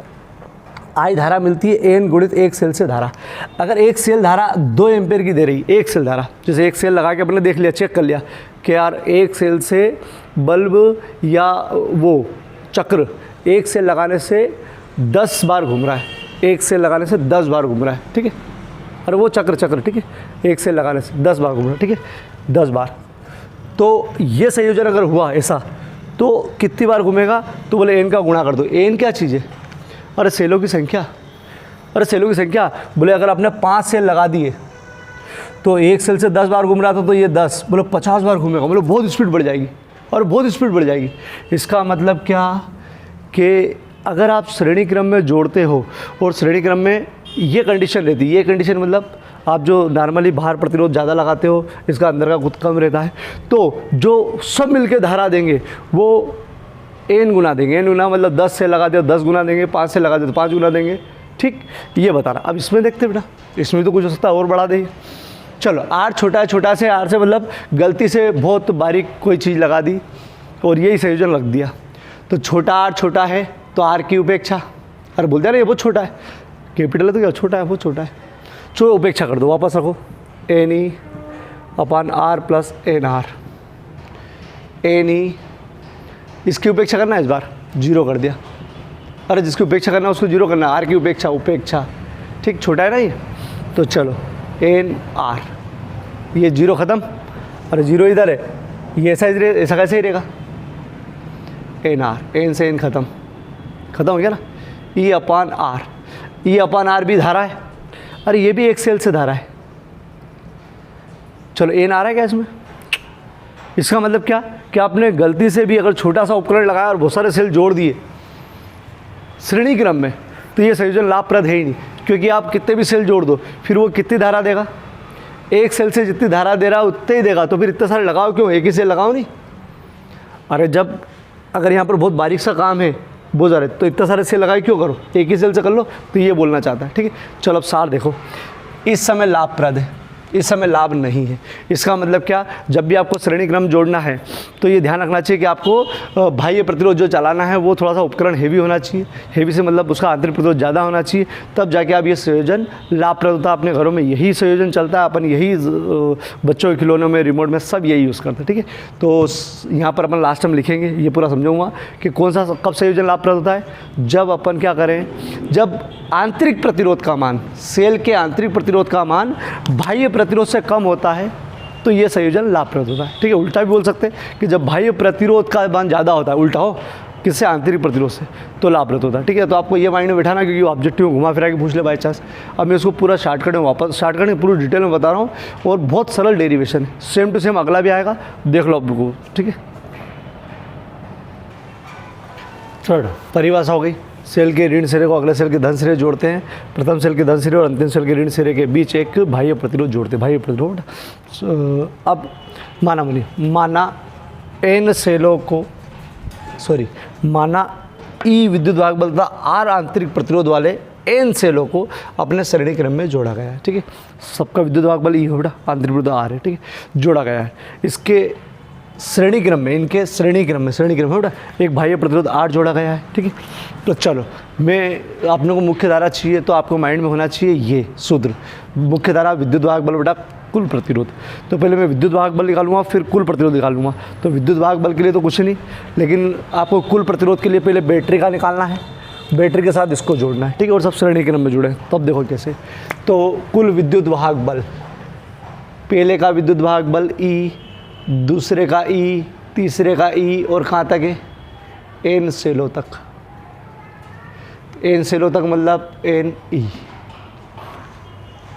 I धारा मिलती है N गुणित एक सेल से धारा। अगर एक सेल धारा 2 एम्पेयर की दे रही, एक सेल धारा, जैसे एक सेल लगा के अपने देख लिया, चेक कर लिया कि यार एक सेल से बल्ब या वो चक्र एक सेल लगाने से 10 बार घूम रहा है, एक सेल लगाने से 10 बार घूम रहा है, ठीक है। और वो चक्र, ठीक है, एक सेल लगाने से 10 बार घूम रहा है, ठीक है, 10 बार। तो ये संयोजन अगर हुआ ऐसा तो कितनी बार घूमेगा, तो बोले N का गुणा कर दो। N क्या चीज़ है, अरे सेलों की संख्या, बोले अगर आपने 5 सेल लगा दिए तो एक सेल से 10 बार घूम रहा था, तो ये 10 बोले 50 बार घूमेगा, बोले बहुत स्पीड बढ़ जाएगी, और बहुत स्पीड बढ़ जाएगी। इसका मतलब क्या कि अगर आप श्रेणी क्रम में जोड़ते हो और श्रेणी क्रम में ये कंडीशन रहती है, ये कंडीशन मतलब आप जो नॉर्मली बाहर प्रतिरोध ज़्यादा लगाते हो, इसका अंदर का खुद कम रहता है, तो जो सब मिलके धारा देंगे वो N गुना देंगे। N गुना मतलब 10 से लगा दे तो 10 गुना देंगे, 5 से लगा दे तो 5 गुना देंगे, ठीक। ये बता रहा। अब इसमें देखते बेटा, इसमें तो कुछ हो सकता है और बढ़ा देंगे। चलो आर छोटा से आर से मतलब गलती से बहुत बारीक कोई चीज़ लगा दी और यही संयोजन रख दिया, तो छोटा आर छोटा है तो आर की उपेक्षा, अरे बोलते हैं ना ये बहुत छोटा है, कैपिटल है तो क्या छोटा है, बहुत छोटा है, चलो उपेक्षा कर दो, वापस रखो NE upon R plus NR, NE इसकी उपेक्षा करना है इस बार, जीरो कर दिया। अरे जिसकी उपेक्षा करना है उसको जीरो करना है, आर की उपेक्षा, उपेक्षा ठीक, छोटा है ना ये, तो चलो एन आर, ये जीरो ख़त्म, अरे जीरो इधर है, ये ऐसा कैसे ही रहेगा, एन आर, एन से एन ख़त्म हो गया ना, ई upon are, E upon are भी धारा है, अरे ये भी एक सेल से धारा है, चलो एन आ रहा है क्या इसमें, इसका मतलब क्या कि आपने गलती से भी अगर छोटा सा उपकरण लगाया और बहुत सारे सेल जोड़ दिए श्रेणी क्रम में, तो ये संयोजन लाभप्रद है ही नहीं, क्योंकि आप कितने भी सेल जोड़ दो फिर वो कितनी धारा देगा, एक सेल से जितनी धारा दे रहा है उतने ही देगा, तो फिर इतने सारे लगाओ क्यों, एक ही सेल लगाओ नहीं। अरे जब अगर यहाँ पर बहुत बारीक सा काम है बहुत ज़्यादा, तो इतने सारे सेल लगाए क्यों करो, एक ही सेल से कर लो, तो ये बोलना चाहता है। ठीक है, चलो अब सार देखो, इस समय लाभप्रद है, इस समय लाभ नहीं है। इसका मतलब क्या, जब भी आपको श्रेणी क्रम जोड़ना है तो ये ध्यान रखना चाहिए कि आपको बाह्य प्रतिरोध जो चलाना है वो थोड़ा सा उपकरण हेवी होना चाहिए, हेवी से मतलब उसका आंतरिक प्रतिरोध ज़्यादा होना चाहिए, तब जाके आप ये संयोजन लाभप्रद होता है। अपने घरों में यही संयोजन चलता है, अपन यही बच्चों के खिलौनों में, रिमोट में सब यही यूज़ करते हैं। ठीक है, तो यहाँ पर अपन लास्ट में लिखेंगे, ये पूरा समझाऊंगा कि कौन सा कब संयोजन लाभप्रद होता है, जब अपन क्या करें, जब आंतरिक प्रतिरोध का मान, सेल के आंतरिक प्रतिरोध का मान बाह्य प्रतिरोध से कम होता है, तो ये संयोजन लाभप्रद होता है। ठीक है, उल्टा भी बोल सकते हैं कि जब बाह्य प्रतिरोध का मान ज़्यादा होता है, उल्टा हो किससे, आंतरिक प्रतिरोध से, तो लाभप्रद होता है। ठीक है, तो आपको ये माइंड में बैठाना, क्योंकि ऑब्जेक्टिव घुमा फिरा के पूछ ले बाई चांस। अब मैं इसको पूरा शॉर्टकट में वापस शॉर्टकट में पूरी डिटेल में बता रहा हूँ, और बहुत सरल डेरिवेशन है, सेम टू सेम अगला भी आएगा, देख लो आपको। ठीक है, थर्ड परिभाषा हो गई, सेल के ऋण सिरे को अगले सेल के धन सिरे जोड़ते हैं, प्रथम सेल के धन सिरे और अंतिम सेल के ऋण सिरे के बीच एक बाह्य प्रतिरोध जोड़ते हैं, बाह्य प्रतिरोध। अब माना एन सेलों को, माना ई विद्युत वाहक बल तथा आर आंतरिक प्रतिरोध वाले एन सेलों को अपने श्रेणी क्रम में जोड़ा गया है। ठीक है, सबका विद्युत वाहक बल ई हो बेटा, आंतरिक प्रतिरोध आर है। ठीक है, जोड़ा गया है, इसके श्रेणी क्रम में, इनके श्रेणी क्रम है बेटा, एक बाह्य प्रतिरोध आर जोड़ा गया है। ठीक है, तो चलो मैं अपने को मुख्य धारा चाहिए, तो आपको माइंड में होना चाहिए ये सूत्र, मुख्य धारा विद्युत वाहक बल बेटा कुल प्रतिरोध। तो पहले मैं विद्युत वाहक बल निकालूंगा, फिर कुल प्रतिरोध निकालूंगा। तो विद्युत वाहक बल के लिए तो कुछ नहीं, लेकिन आपको कुल प्रतिरोध के लिए पहले बैटरी का निकालना है, बैटरी के साथ इसको जोड़ना है। ठीक है, और सब श्रेणी क्रम में जुड़े हैं, तब देखो कैसे। तो कुल विद्युत वाहक बल, पहले का विद्युत वाहक बल ई, दूसरे का ई, तीसरे का ई, और कहाँ तक है, एन सेलों तक। एन सेलों तक मतलब एन ई,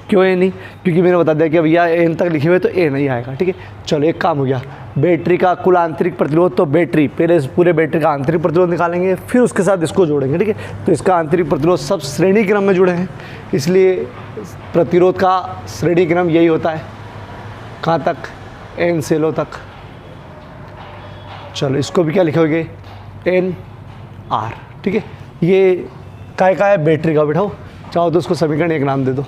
क्यों एन ई, क्योंकि मैंने बता दिया कि अब यह एन तक लिखे हुए तो एन ही आएगा। ठीक है, चलो एक काम हो गया, बैटरी का कुल आंतरिक प्रतिरोध, तो बैटरी पहले पूरे बैटरी का आंतरिक प्रतिरोध निकालेंगे, फिर उसके साथ इसको जोड़ेंगे। ठीक है, तो इसका आंतरिक प्रतिरोध सब श्रेणी क्रम में जुड़े हैं, इसलिए प्रतिरोध का श्रेणी क्रम यही होता है, कहाँ तक, एन सेलों तक। चलो इसको भी क्या लिखोगे, एन आर। ठीक है, ये का है, बैटरी का, बैठाओ चाहो तो उसको समीकरण एक नाम दे दो।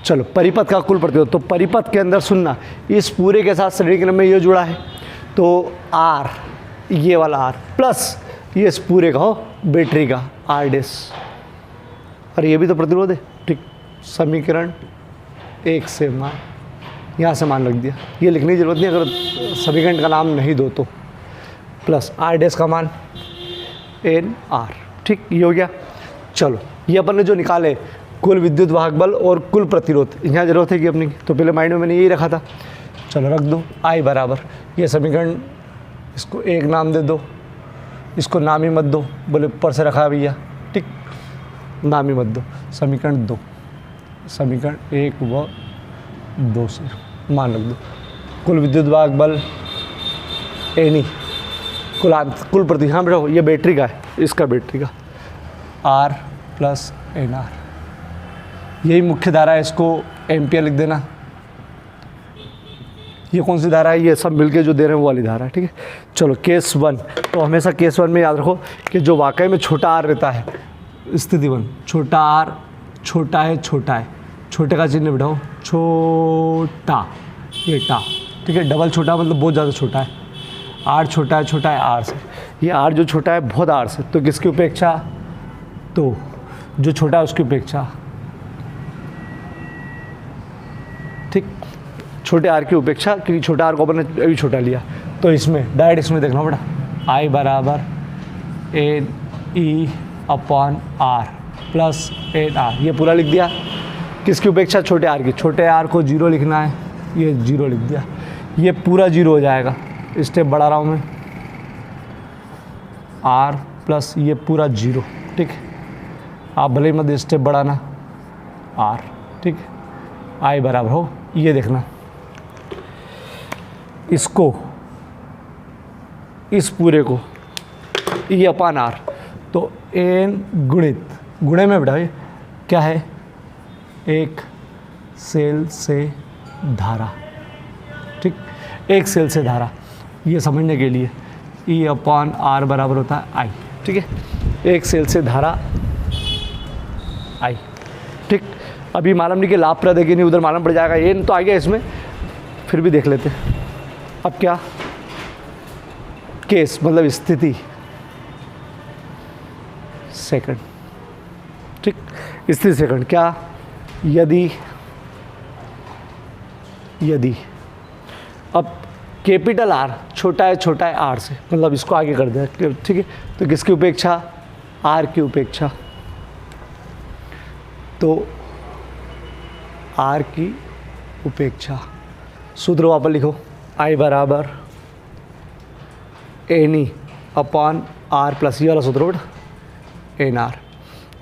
चलो परिपथ का कुल प्रतिरोध, तो परिपथ के अंदर सुनना, इस पूरे के साथ श्रेणी क्रम में ये जुड़ा है, तो आर, ये वाला आर प्लस ये इस पूरे का हो बैटरी का आर डैश, अरे ये भी तो प्रतिरोध है। ठीक, समीकरण एक से मान, यहाँ से मान रख दिया, ये लिखने की जरूरत नहीं अगर समीकरण का नाम नहीं दो तो, प्लस आर डैश का मान एन आर। ठीक, ये हो गया। चलो ये अपन ने जो निकाले कुल विद्युत वाहक बल और कुल प्रतिरोध, यहाँ जरूरत है कि अपनी, तो पहले माइंड में मैंने यही रखा था। चलो रख दो, आई बराबर ये समीकरण, इसको एक नाम दे दो, इसको नाम ही मत दो, बोले ऊपर से रखा है भैया। ठीक, नाम ही मत दो, समीकरण 2, समीकरण 1 व 2 से मान रख दो। कुल विद्युत वाहक बल एनी, कुल प्रति, हाँ बेटा ये बैटरी का है, इसका बैटरी का आर प्लस एन आर, यही मुख्य धारा है, इसको एम्पियर लिख देना। ये कौन सी धारा है, ये सब मिलके जो दे रहे हैं वो वाली धारा है। ठीक है, चलो केस 1, तो हमेशा केस 1 में याद रखो कि जो वाकई में छोटा आर रहता है, स्थिति 1, छोटा आर छोटा है, छोटे का चिन्ह बिठाओ, छोटा, ये टा। ठीक है, डबल छोटा मतलब बहुत ज़्यादा छोटा है, आर छोटा है आर से, ये आर जो छोटा है बहुत आर से, तो किसकी उपेक्षा, तो जो छोटा है उसकी उपेक्षा। ठीक, छोटे आर की उपेक्षा, क्योंकि छोटा आर को अपन ने अभी छोटा लिया, तो इसमें डायरेक्ट इसमें देखना बेटा, आई बराबर N E upon R plus N R, ये पूरा लिख दिया। किसकी उपेक्षा? छोटे आर की। छोटे आर को 0 लिखना है, ये 0 लिख दिया। ये पूरा 0 हो जाएगा, स्टेप बढ़ा रहा हूँ मैं, आर प्लस ये पूरा 0, ठीक है। आप भले ही मत स्टेप बढ़ाना, आर, ठीक है। आई बराबर हो, ये देखना, इसको, इस पूरे को ई अपान आर, तो एन गुणित, गुणे में बेटा क्या है? एक सेल से धारा, ठीक, एक सेल से धारा, ये समझने के लिए ई अपान आर बराबर होता है आई, ठीक है। एक सेल से धारा आई, ठीक। अभी मालूम नहीं कि लाभप्रद है कि नहीं, उधर मालूम पड़ जाएगा। एन तो आ गया इसमें, फिर भी देख लेते हैं। अब क्या केस, मतलब स्थिति सेकंड, ठीक, स्थिति सेकंड क्या? यदि अब कैपिटल आर छोटा है आर से, मतलब इसको आगे कर दिया, ठीक है। तो किसकी उपेक्षा? आर की उपेक्षा। तो आर की उपेक्षा, सूत्र वापस लिखो, आई बराबर N E upon R plus, ये वाला सूत्र बेटा, एन आर।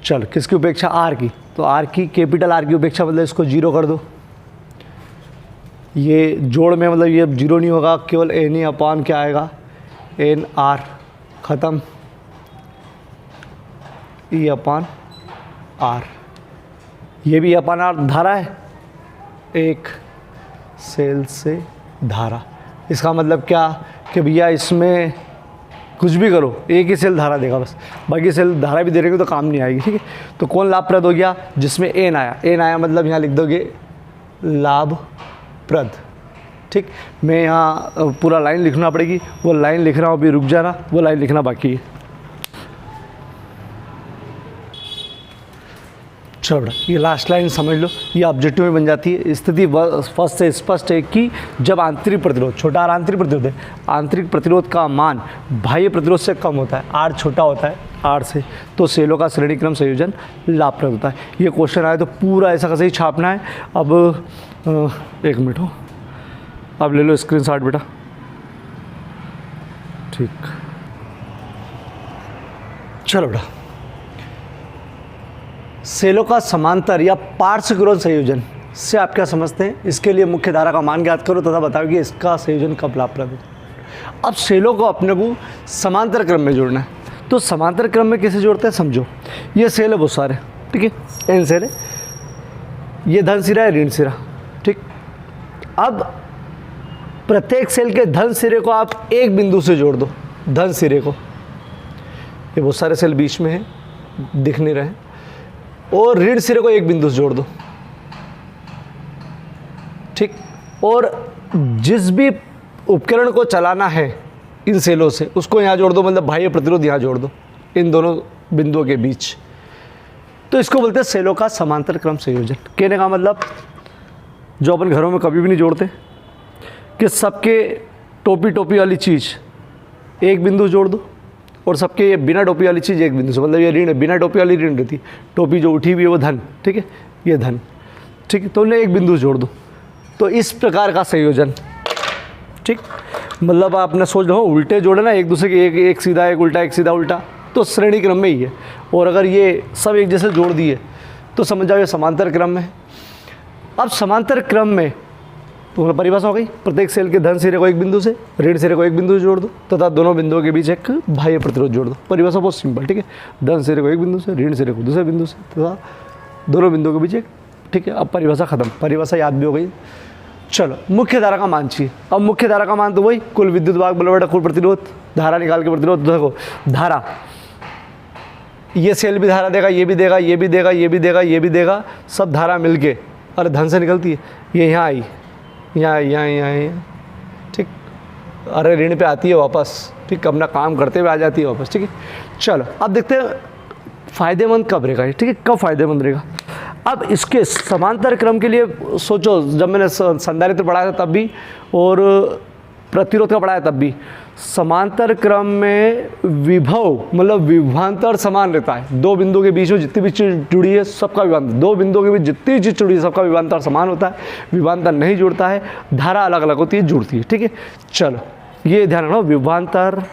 चल, किसकी उपेक्षा? आर की। तो आर की, कैपिटल आर की उपेक्षा, मतलब इसको 0 कर दो। ये जोड़ में मतलब ये 0 नहीं होगा, केवल एन ई अपॉन क्या आएगा? एन आर, ख़त्म, ई अपॉन आर। ये भी अपॉन आर धारा है, एक सेल से धारा। इसका मतलब क्या कि भैया इसमें कुछ भी करो, एक ही सेल धारा देगा बस, बाकी सेल धारा भी दे देंगे तो काम नहीं आएगी, ठीक है। तो कौन लाभप्रद हो गया? जिसमें एन आया। एन आया मतलब यहाँ लिख दोगे लाभप्रद, ठीक। मैं यहाँ पूरा लाइन लिखना पड़ेगी, वो लाइन लिख रहा हूँ, अभी रुक जाना, वो लाइन लिखना बाकी है। चलो, ये लास्ट लाइन समझ लो, ये ऑब्जेक्टिव में बन जाती है। स्थिति फर्स्ट से स्पष्ट है कि जब आंतरिक प्रतिरोध, छोटा आर आंतरिक प्रतिरोध है, आंतरिक प्रतिरोध का मान बाह्य प्रतिरोध से कम होता है, आर छोटा होता है आर से, तो सेलों का श्रेणी क्रम संयोजन लाभप्रद होता है। ये क्वेश्चन आए तो पूरा ऐसा कैसे ही छापना है। अब 1 मिनट हो, अब ले लो स्क्रीनशॉट बेटा, ठीक। चलो बेटा, सेलों का समांतर या पार्श्व विरोध संयोजन से आप क्या समझते हैं? इसके लिए मुख्य धारा का मान ज्ञात करो तथा बताओ कि इसका संयोजन कब लाभप्रद है। अब सेलों को अपने को समांतर क्रम में जोड़ना है, तो समांतर क्रम में कैसे जोड़ते हैं समझो। ये सेल है बहुत सारे, ठीक है, एन सेल है, ये धन सिरा है, ऋण सिरा, ठीक। अब प्रत्येक सेल के धन सिरे को आप एक बिंदु से जोड़ दो, धन सिरे को। ये बहुत सारे सेल बीच में है, दिख नहीं रहे, और ऋण सिरे को एक बिंदु से जोड़ दो, ठीक। और जिस भी उपकरण को चलाना है इन सेलों से, उसको यहाँ जोड़ दो, मतलब बाह्य प्रतिरोध यहाँ जोड़ दो इन दोनों बिंदुओं के बीच। तो इसको बोलते हैं सेलों का समांतर क्रम संयोजन। कहने का मतलब जो अपन घरों में कभी भी नहीं जोड़ते कि सबके टोपी टोपी वाली चीज़ एक बिंदु जोड़ दो, और सबके ये बिना टोपी वाली चीज़ एक बिंदु से, मतलब ये ऋण है, बिना टोपी वाली ऋण रहती, टोपी जो उठी हुई है वो धन, ठीक है, ये धन, ठीक है। तो उन्हें एक बिंदु जोड़ दो, तो इस प्रकार का संयोजन, ठीक। मतलब आपने सोच लो उल्टे जोड़े ना एक दूसरे के, एक सीधा एक उल्टा, एक सीधा उल्टा, तो श्रेणी क्रम में ही है। और अगर ये सब एक जैसे जोड़ दिए तो समझ जाओ ये समांतर क्रम में है। अब समांतर क्रम में तो परिभाषा हो गई, प्रत्येक सेल के धन सिरे को एक बिंदु से, ऋण सिरे को एक बिंदु से जोड़ दो तथा दोनों बिंदुओं के बीच एक बाह्य प्रतिरोध जोड़ दो। परिभाषा बहुत सिंपल, ठीक है। धन सिरे को एक बिंदु से, ऋण सिरे को दूसरे बिंदु से तथा दोनों बिंदुओं के बीच एक, ठीक है। अब परिभाषा खत्म, परिभाषा याद भी हो गई। चलो, मुख्य धारा का मान चाहिए। अब मुख्य धारा का मान तो वही कुल विद्युत वाहक बल बटा कुल प्रतिरोध, धारा निकाल के प्रतिरोध। देखो धारा, ये सेल भी धारा देगा, ये भी देगा, ये भी देगा, ये भी देगा, ये भी देगा, सब धारा मिलके, अरे धन से निकलती है, ये यहाँ आई, यहाँ, ठीक। अरे ऋण पे आती है वापस, ठीक, अपना काम करते हुए आ जाती है वापस, ठीक है। चलो अब देखते हैं फ़ायदेमंद कब रहेगा, ठीक है, कब फ़ायदेमंद रहेगा। अब इसके समांतर क्रम के लिए सोचो, जब मैंने संधारित्र पढ़ाया था तब भी, और प्रतिरोध का पढ़ाया तब भी। समांतर क्रम में विभव मतलब विभवांतर समान रहता है। दो बिंदुओं के बीच में जितनी भी चीज़ जुड़ी है सबका विभवांतर, दो बिंदुओं के बीच जितनी चीज़ जुड़ी है सबका विभवांतर समान होता है। विभवांतर नहीं जुड़ता है, धारा अलग अलग होती है, जुड़ती है। ठीक है, चलो ये ध्यान रखो, विभवांतर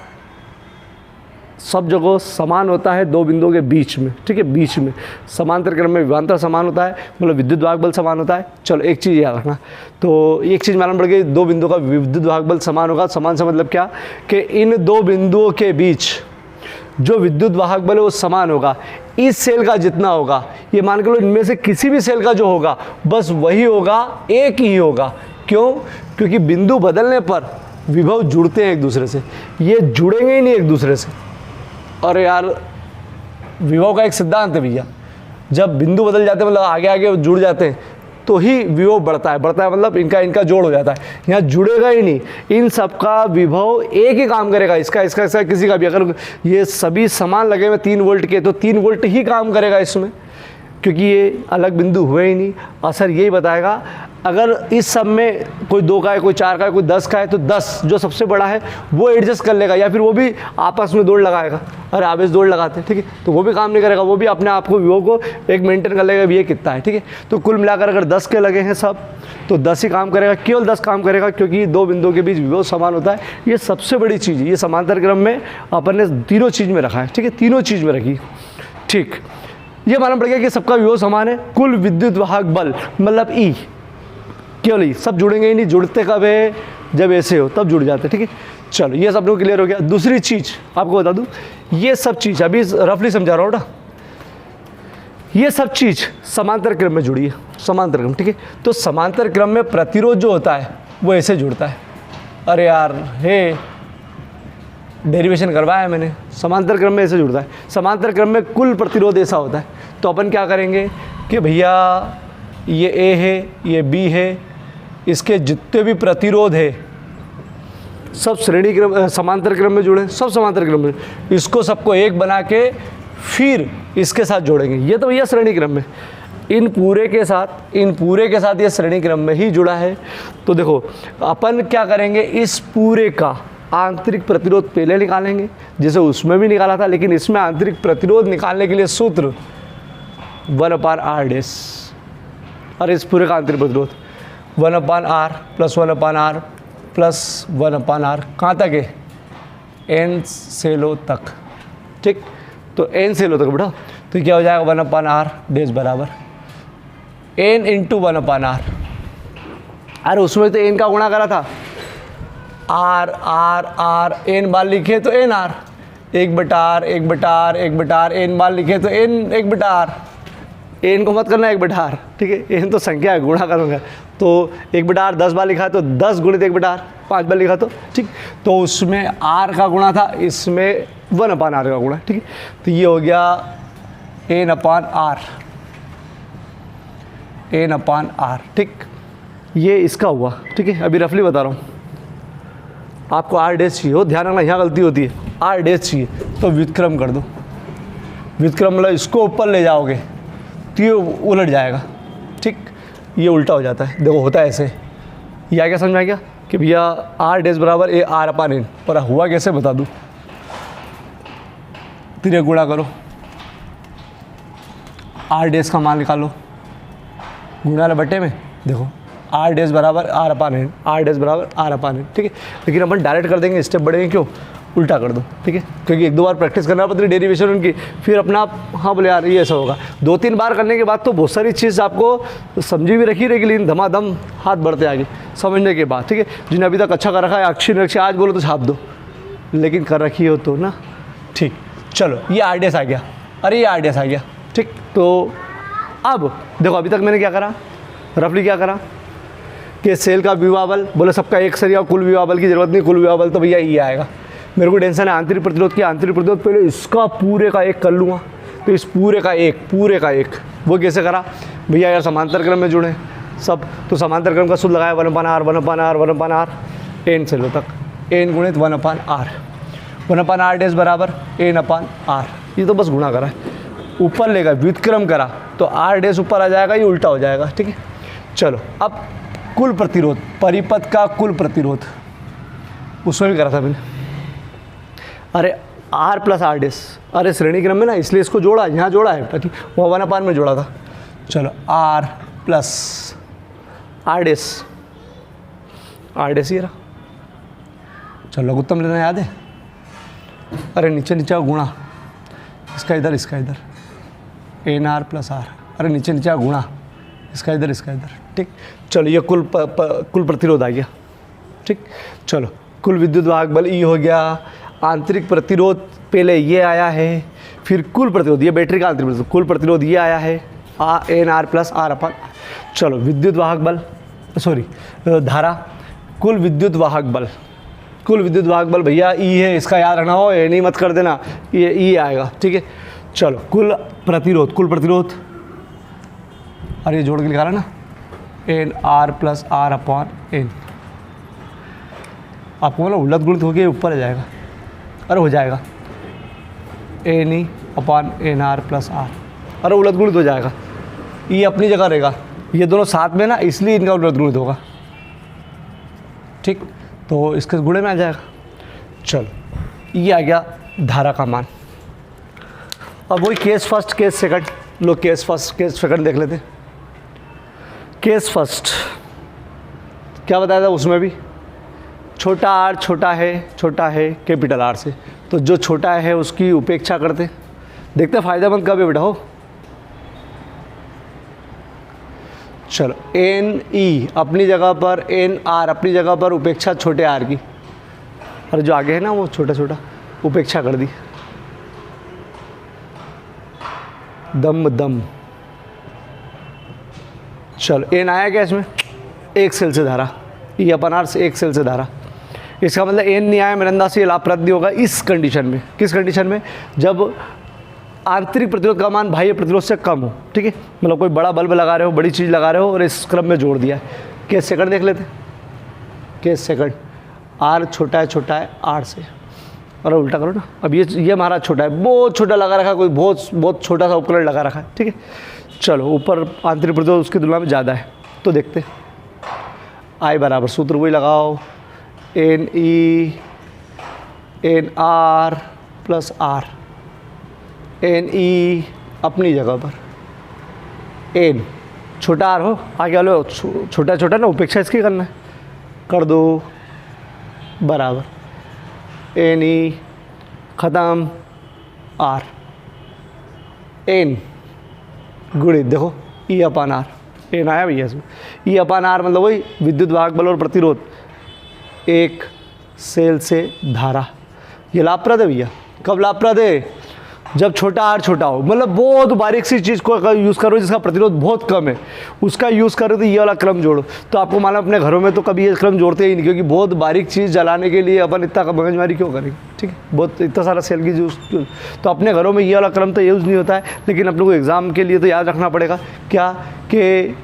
सब जगह समान होता है दो बिंदुओं के बीच में। ठीक है, बीच में समांतर क्रम में विभवांतर समान होता है, मतलब विद्युत वाहक बल समान होता है। चलो एक चीज़ याद रखना, तो एक चीज़ मालूम पड़ गई, दो बिंदुओं का विद्युत वाहक बल समान होगा। समान से मतलब क्या कि इन दो बिंदुओं के बीच जो विद्युत वाहक बल है वो समान होगा। इस सेल का जितना होगा, ये मान के लो इनमें से किसी भी सेल का जो होगा बस वही होगा, एक ही होगा। क्यों? क्योंकि बिंदु बदलने पर विभव जुड़ते हैं एक दूसरे से, ये जुड़ेंगे ही नहीं एक दूसरे से। और यार विभव का एक सिद्धांत है भैया, जब बिंदु बदल जाते हैं मतलब आगे आगे जुड़ जाते हैं तो ही विभव बढ़ता है मतलब इनका जोड़ हो जाता है। यहाँ जुड़ेगा ही नहीं, इन सब का विभव एक ही काम करेगा, इसका किसी का भी। अगर ये सभी समान लगे हुए 3 वोल्ट के तो 3 वोल्ट ही काम करेगा इसमें, क्योंकि ये अलग बिंदु हुए ही नहीं। असर यही बताएगा, अगर इस सब में कोई 2 का है, कोई 4 का है, कोई 10 का है, तो 10 जो सबसे बड़ा है वो एडजस्ट कर लेगा, या फिर वो भी आपस में दौड़ लगाएगा। अरे आवेश दौड़ लगाते हैं, ठीक है, तो वो भी काम नहीं करेगा, वो भी अपने आप को विभव को एक मेंटेन कर लेगा, ये कितना है। ठीक है, तो कुल मिलाकर अगर 10 के लगे हैं सब तो 10 ही काम करेगा, केवल 10 काम करेगा, क्योंकि दो बिंदुओं के बीच विभव समान होता है। ये सबसे बड़ी चीज़ है, ये समांतर क्रम में अपन ने तीनों चीज़ में रखा है। ठीक है, तीनों चीज़ में रखी। ठीक, ये मालूम पड़ गया कि सबका विभव समान है। कुल विद्युत वाहक बल मतलब ई, केवल ई, सब जुड़ेंगे ही नहीं। जुड़ते कब है? जब ऐसे हो तब जुड़ जाते। ठीक है, चलो ये सब लोग क्लियर हो गया। दूसरी चीज़ आपको बता दूं, ये सब चीज़ अभी रफली समझा रहा हूँ ना, ये सब चीज़ समांतर क्रम में जुड़ी है, समांतर क्रम। ठीक है, तो समांतर क्रम में प्रतिरोध जो होता है वो ऐसे जुड़ता है। अरे यार हे डेरिवेशन करवाया है मैंने, समांतर क्रम में ऐसे जुड़ता है। समांतर क्रम में कुल प्रतिरोध ऐसा होता है। तो अपन क्या करेंगे कि भैया ये ए है, ये बी है, इसके जितने भी प्रतिरोध है सब श्रेणी क्रम समांतर क्रम में जुड़े, सब समांतर क्रम में। इसको सबको एक बना के फिर इसके साथ जोड़ेंगे। ये तो भैया श्रेणी क्रम में, इन पूरे के साथ ये श्रेणी क्रम में ही जुड़ा है। तो देखो अपन क्या करेंगे, इस पूरे का आंतरिक प्रतिरोध पहले निकालेंगे, जैसे उसमें भी निकाला था, लेकिन इसमें आंतरिक प्रतिरोध निकालने के लिए सूत्र 1/r डैश। और इस पूरे का आंतरिक प्रतिरोध 1/r plus 1/r plus 1/r कहाँ तक है? n सेलो तक। ठीक, तो n सेलो तक बेटा, तो क्या हो जाएगा 1/r डैश बराबर n इंटू 1/r। अरे उसमें तो n का गुणा करा था, r n बार लिखे तो nr, 1/r n बार लिखे तो n 1/r। n को मत करना 1/r, ठीक है, n तो संख्या है, गुणा करूँगा तो 1/r 10 बार लिखा तो 10 गुणित 1/r 5 बार लिखा तो ठीक। तो उसमें r का गुणा था, इसमें 1/r का गुणा। ठीक है, तो ये हो गया n/r। ठीक, ये इसका हुआ। ठीक है, अभी रफली बता रहा हूँ आपको। r डैश चाहिए हो, ध्यान रखना यहाँ गलती होती है, r डैश चाहिए तो व्युत्क्रम कर दो। व्युत्क्रम मतलब इसको ऊपर ले जाओगे तो ये उलट जाएगा। ठीक, ये उल्टा हो जाता है, देखो होता है ऐसे। ये क्या समझ में आ गया कि भैया r डैश बराबर r/n, पर हुआ कैसे बता दूँ। फिर गुणा करो, r डैश का मान निकालो, गुणा वाले बट्टे में देखो r डैश बराबर r/n, r डैश बराबर r/n। ठीक है, लेकिन अपन डायरेक्ट कर देंगे, स्टेप बढ़ेंगे, क्यों? उल्टा कर दो। ठीक है, क्योंकि 1-2 बार प्रैक्टिस करना पड़ती है डेरिवेशन उनकी, फिर अपना आप हाँ बोले यार ये ऐसा होगा। 2-3 बार करने के बाद तो बहुत सारी चीज़ आपको समझी भी रखी रहेगी, लेकिन धमाधम हाथ बढ़ते आगे समझने के बाद। ठीक है, जिन्हें अभी तक अच्छा कर रखा है अक्षर निरक्षर आज बोलो तो छाप दो, लेकिन कर रखी हो तो ना। ठीक, चलो ये r डैश आ गया, अरे ये r डैश आ गया। ठीक, तो अब देखो अभी तक मैंने क्या करा, रफली क्या करा कि सेल का विभव बल बोले सबका एक सरिया, कुल विभव बल की जरूरत नहीं, कुल विभव बल तो भैया ये आएगा। मेरे को टेंशन है आंतरिक प्रतिरोध की, आंतरिक प्रतिरोध पहले इसका पूरे का एक कर लूँगा, तो इस पूरे का एक वो कैसे करा भैया? यार समांतर क्रम में जुड़े सब, तो समांतर क्रम का सूत्र लगाया 1/r n सेलो तक, n गुणित 1/r, 1/r डैश बराबर n/r। ये तो बस गुणा करा है, ऊपर लेगा व्युत्क्रम करा तो r डैश ऊपर आ जाएगा, ये उल्टा हो जाएगा। ठीक है, चलो अब कुल प्रतिरोध, परिपथ का कुल प्रतिरोध उसमें भी करा था मैंने। अरे आर प्लस आर डेस, अरे श्रेणी क्रम में ना, इसलिए इसको जोड़ा, यहाँ जोड़ा है ताकि वो 1/n में जोड़ा था। चलो R plus R dash, R dash ये रहा। चलो लघुत्तम लेना याद है? अरे नीचे नीचे गुणा, इसका इधर इसका इधर, एन आर प्लस आर, अरे नीचे नीचे गुणा, इसका इधर इसका इधर, ठीक। चलो ये कुल कुल प्रतिरोध आ गया, ठीक। चलो कुल विद्युत वाहक बल ई हो गया। आंतरिक प्रतिरोध पहले ये आया है, फिर कुल प्रतिरोध, ये बैटरी का आंतरिक प्रतिरोध, कुल प्रतिरोध ये आया है एन आर प्लस आर अपन। चलो विद्युत वाहक बल, सॉरी धारा, कुल विद्युत वाहक बल, कुल विद्युत वाहक बल भैया ई है, इसका याद रखना हो, ये नहीं मत कर देना, ये ई आएगा, ठीक है। चलो कुल प्रतिरोध, कुल प्रतिरोध, अरे ये जोड़ के लिखा रहा ना, N R plus R upon N. आपको मतलब उलट गुणित होकर ऊपर आ जाएगा, अरे हो जाएगा N E upon N R plus R, अरे उलट गुणित हो जाएगा, ये अपनी जगह रहेगा, ये दोनों साथ में ना, इसलिए इनका उलट गुणित होगा, ठीक। तो इसके गुणे में आ जाएगा। चलो ये आ गया धारा का मान। अब वही केस फर्स्ट केस सेकंड, लो केस फर्स्ट केस सेकंड देख लेते। केस फर्स्ट क्या बताया था उसमें भी, छोटा आर छोटा है कैपिटल आर से, तो जो छोटा है उसकी उपेक्षा करते। देखते फ़ायदेमंद कब है बेटा हो। चलो एन ई अपनी जगह पर, एन आर अपनी जगह पर, उपेक्षा छोटे आर की, और जो आगे है ना वो छोटा छोटा उपेक्षा कर दी। दम दम, चलो एन आया क्या इसमें, एक सेल से धारा, ई अपन आर से एक सेल से धारा। इसका मतलब एन नहीं आया, मेरे अंदाज से ये लाभप्रद नहीं होगा इस कंडीशन में। किस कंडीशन में? जब आंतरिक प्रतिरोध का मान बाह्य प्रतिरोध से कम हो, ठीक है। मतलब कोई बड़ा बल्ब लगा रहे हो, बड़ी चीज़ लगा रहे हो और इस क्रम में जोड़ दिया है। केस सेकंड देख लेते। केस सेकंड, आर छोटा है आर से, और उल्टा करो ना। अब ये हमारा छोटा है, बहुत छोटा लगा रखा है, कोई बहुत छोटा सा उपकरण लगा रखा है, ठीक है। चलो ऊपर आंतरिक प्रतिरोध उसकी तुलना में ज़्यादा है, तो देखते। आई बराबर सूत्र वही लगाओ, N E N R plus R, N E अपनी जगह पर, एन छोटा आर हो, आगे वाले छोटा ना, उपेक्षा इसकी करना है, कर दो बराबर एन ई ख़त्म आर, एन गुणित देखो ई अपान आर, एन आया भैया इसमें, ई अपान आर मतलब वही विद्युत वाहक बल और प्रतिरोध, एक सेल से धारा। ये लाभप्रद है भैया। कब लाभप्रद है? जब छोटा आर छोटा हो, मतलब बहुत बारीक सी चीज़ को यूज़ करो जिसका प्रतिरोध बहुत कम है, उसका यूज़ करो तो ये वाला क्रम जोड़ो। तो आपको मालूम अपने घरों में तो कभी ये क्रम जोड़ते ही नहीं, क्योंकि बहुत बारीक चीज़ जलाने के लिए अपन इतना मगजमारी क्यों करेंगे, ठीक है। बहुत इतना सारा सेल की यूज़, तो अपने घरों में ये वाला क्रम तो यूज़ नहीं होता है। लेकिन अपने को एग्ज़ाम के लिए तो याद रखना पड़ेगा क्या, कि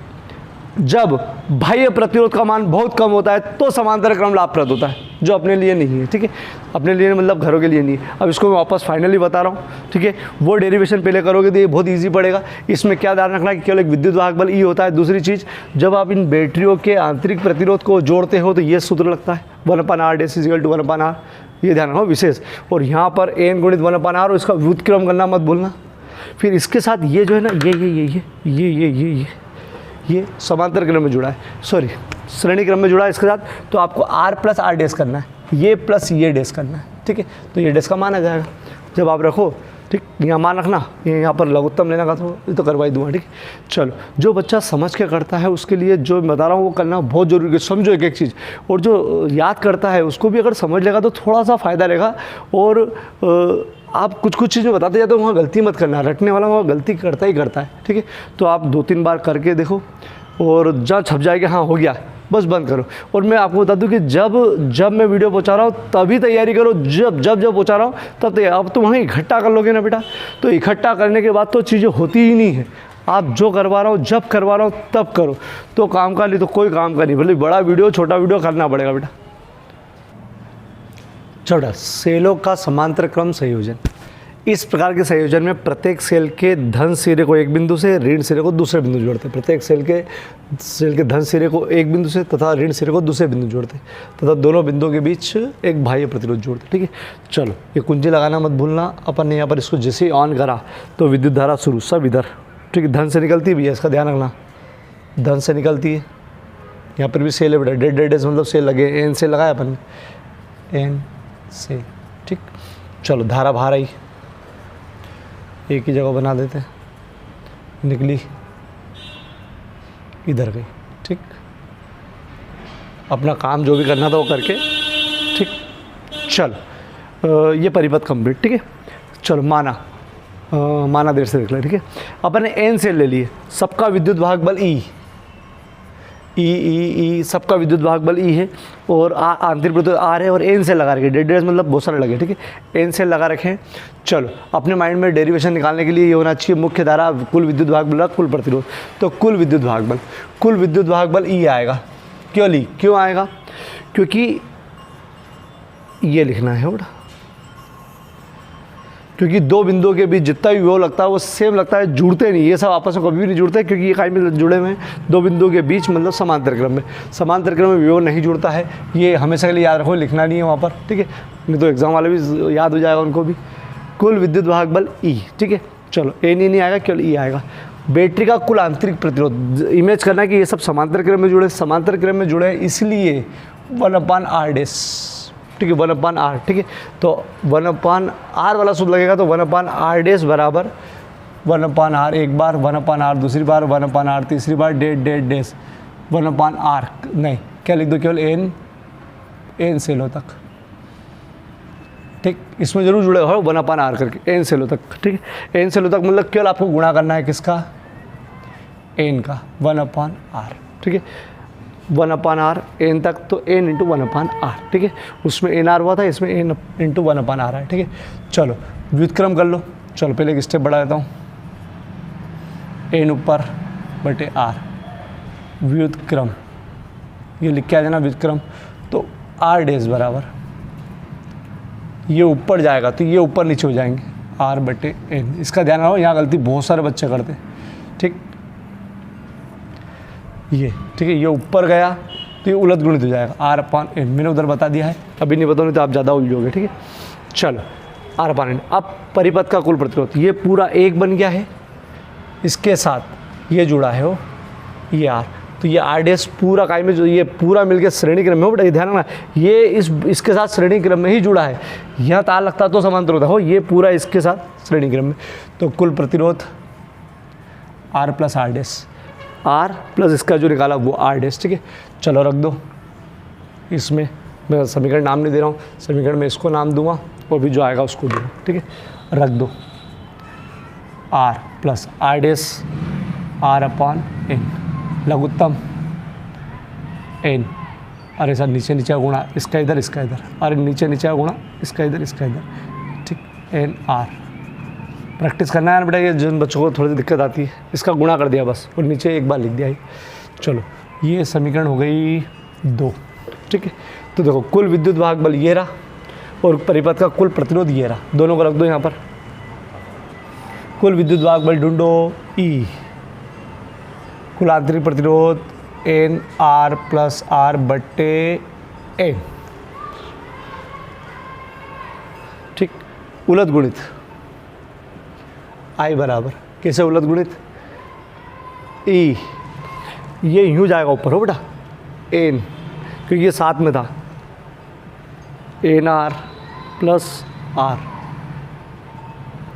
जब बाह्य प्रतिरोध का मान बहुत कम होता है तो समांतर क्रम लाभप्रद होता है, जो अपने लिए नहीं है, ठीक है। अपने लिए मतलब घरों के लिए नहीं है। अब इसको मैं वापस फाइनली बता रहा हूँ, ठीक है। वो डेरिवेशन पहले करोगे तो ये बहुत इजी पड़ेगा। इसमें क्या ध्यान रखना है कि केवल एक विद्युत वाहक बल ई होता है। दूसरी चीज़, जब आप इन बैटरियों के आंतरिक प्रतिरोध को जोड़ते हो तो ये सूत्र लगता है 1/r days equal to 1/r, ये ध्यान रखो विशेष। और यहाँ पर एन गुणित 1/r, इसका व्युत्क्रम करना मत भूलना। फिर इसके साथ ये जो है ना, ये समांतर क्रम में जुड़ा है, सॉरी श्रेणी क्रम में जुड़ा है इसके साथ। तो आपको r प्लस आर डेस करना है, ये प्लस ये डेस करना है, ठीक है। तो ये डेस का मान आ जाएगा जब आप रखो, ठीक। यहाँ मान रखना, ये यहाँ पर लघुत्तम लेना का तो करवाई दूँगा, ठीक। चलो जो बच्चा समझ के करता है उसके लिए जो बता रहा हूँ वो करना बहुत जरूरी है। समझो एक एक चीज़, और जो याद करता है उसको भी अगर समझ लेगा तो थोड़ा सा फ़ायदा रहेगा। और आप कुछ चीज़ें बताते जाते हो, वहाँ गलती मत करना, रटने वाला वहाँ गलती करता ही करता है, ठीक है। तो आप 2-3 बार करके देखो, और जहाँ छप जाएगा हाँ हो गया, बस बंद करो। और मैं आपको बता दूं कि जब मैं वीडियो पहुंचा रहा हूँ तभी तैयारी करो, जब पहुंचा रहा हूँ तब तैयार। अब तुम वहीं इकट्ठा कर लोगे ना बेटा, तो इकट्ठा करने के बाद तो चीज़ें होती ही नहीं है। आप जो करवा रहा हो, जब करवा रहा हो तब करो, तो काम का, नहीं तो कोई काम का नहीं। भले बड़ा वीडियो छोटा वीडियो करना पड़ेगा बेटा। छोटा सेलों का समांतर क्रम संयोजन, इस प्रकार के संयोजन में प्रत्येक सेल के धन सिरे को एक बिंदु से, ऋण सिरे को दूसरे बिंदु जोड़ते हैं। प्रत्येक सेल के धन सिरे को एक बिंदु से तथा ऋण सिरे को दूसरे बिंदु जोड़ते हैं तथा दोनों बिंदुओं के बीच एक बाह्य प्रतिरोध जोड़ते हैं। ठीक है, चलो ये कुंजी लगाना मत भूलना। अपन ने यहाँ पर इसको जैसे ही ऑन करा तो विद्युत धारा शुरू, सब इधर। ठीक है, धन से निकलती भी है, इसका ध्यान रखना, धन से निकलती है। यहाँ पर भी सेल है बेटा, डेड मतलब सेल लगे, एन से लगाया अपन, एन से। ठीक, चलो धारा बाहर आई, एक ही जगह बना देते हैं, निकली इधर गई। ठीक, अपना काम जो भी करना था वो करके, ठीक, चल ये परिपथ कंप्लीट। ठीक है, चलो माना देर से देख ले। ठीक है, अपन ने एन सेल ले लिए, सबका विद्युत वाहक बल ई सबका विद्युत वाहक बल ई है और आंतरिक प्रतिरोध आर है और एन से लगा रखे, डेड मतलब बहुत सारे लगे। ठीक है, एन से लगा रखे हैं। चलो अपने माइंड में डेरिवेशन निकालने के लिए ये होना चाहिए मुख्य धारा कुल विद्युत वाहक बल कुल प्रतिरोध। तो कुल विद्युत वाहक बल ई आएगा। क्यों आएगा? क्योंकि ये लिखना है बेटा, क्योंकि दो बिंदुओं के बीच जितना भी विभव लगता है वो सेम लगता है, जुड़ते नहीं, ये सब आपस में कभी भी नहीं जुड़ते क्योंकि ये काई में जुड़े हुए हैं दो बिंदुओं के बीच, मतलब समांतर क्रम में विभव नहीं जुड़ता है। ये हमेशा के लिए याद रखो, लिखना नहीं है वहाँ पर। ठीक है, नहीं तो एग्जाम वाले भी याद हो जाएगा उनको भी। कुल विद्युत वाहक बल ई। ठीक है, चलो एन ई नहीं आएगा, केवल ई आएगा। बैटरी का कुल आंतरिक प्रतिरोध, इमेज करना है कि ये सब समांतर क्रम में जुड़े इसलिए 1/r'। ठीक है, 1/r। ठीक है, तो 1/r वाला सूत्र लगेगा तो 1/r' बराबर 1/r, एक बार 1/r, दूसरी बार 1/r, तीसरी बार डेड 1/r। नहीं, क्या लिख दो, केवल एन सेलों तक। ठीक, इसमें जरूर जुड़े हो 1/r करके, एन सेलों तक। ठीक है, एन सेलों तक मतलब केवल आपको गुणा करना है किसका, एन का, 1/r। ठीक है, 1/r एन तक, तो n इंटू 1/r। ठीक है, उसमें NR हुआ था, इसमें n इंटू 1/r है। ठीक है, चलो व्युत्क्रम कर लो। चलो पहले एक स्टेप बढ़ा देता हूँ, n ऊपर बटे r, व्युत्क्रम, ये लिख के आ जाना व्युत्क्रम। तो r' बराबर, ये ऊपर जाएगा तो ये ऊपर नीचे हो जाएंगे, r बटे n। इसका ध्यान रखो, यहाँ गलती बहुत सारे बच्चे करते। ठीक, ये ठीक है, ये ऊपर गया तो ये उलट गुणित हो जाएगा, r/n। मैंने उधर बता दिया है, अभी नहीं बताऊँ तो आप ज़्यादा उलझोगे। ठीक है, चलो r/n। अब परिपथ का कुल प्रतिरोध, ये पूरा एक बन गया है, इसके साथ ये जुड़ा है वो, ये r, तो ये r' पूरा काय में जो ये पूरा मिलकर श्रेणी क्रम में हो बेटा, ये ध्यान रखना, ये इसके साथ श्रेणी क्रम में ही जुड़ा है। यहाँ तार लगता तो समांतर होता हो, ये पूरा इसके साथ श्रेणी क्रम में। तो कुल प्रतिरोध r + r', r प्लस इसका जो निकाला वो r'। ठीक है, चलो रख दो इसमें, मैं समीकरण नाम नहीं दे रहा हूँ, समीकरण में इसको नाम दूंगा और भी जो आएगा उसको दूंगा। ठीक है, रख दो r + r', r/n, लघुत्तम n, अरे सर नीचे गुणा इसका इधर, अरे नीचे गुणा इसका इधर। ठीक, n r। प्रैक्टिस करना है ना बेटा, ये जिन बच्चों को थोड़ी सी दिक्कत आती है, इसका गुणा कर दिया बस और नीचे एक बार लिख दिया ही। चलो ये समीकरण हो गई 2। ठीक है, तो देखो कुल विद्युत वाहक बल ये रहा और परिपथ का कुल प्रतिरोध ये रहा, दोनों को रख दो यहाँ पर। कुल विद्युत वाहक बल ढूंढो ई, कुल आंतरिक प्रतिरोध NR + R बटे N। ठीक, उलट गुणित I बराबर, कैसे उलट गुणित, E, ये यूँ जाएगा ऊपर हो बेटा, N, क्योंकि ये साथ में था, NR + R,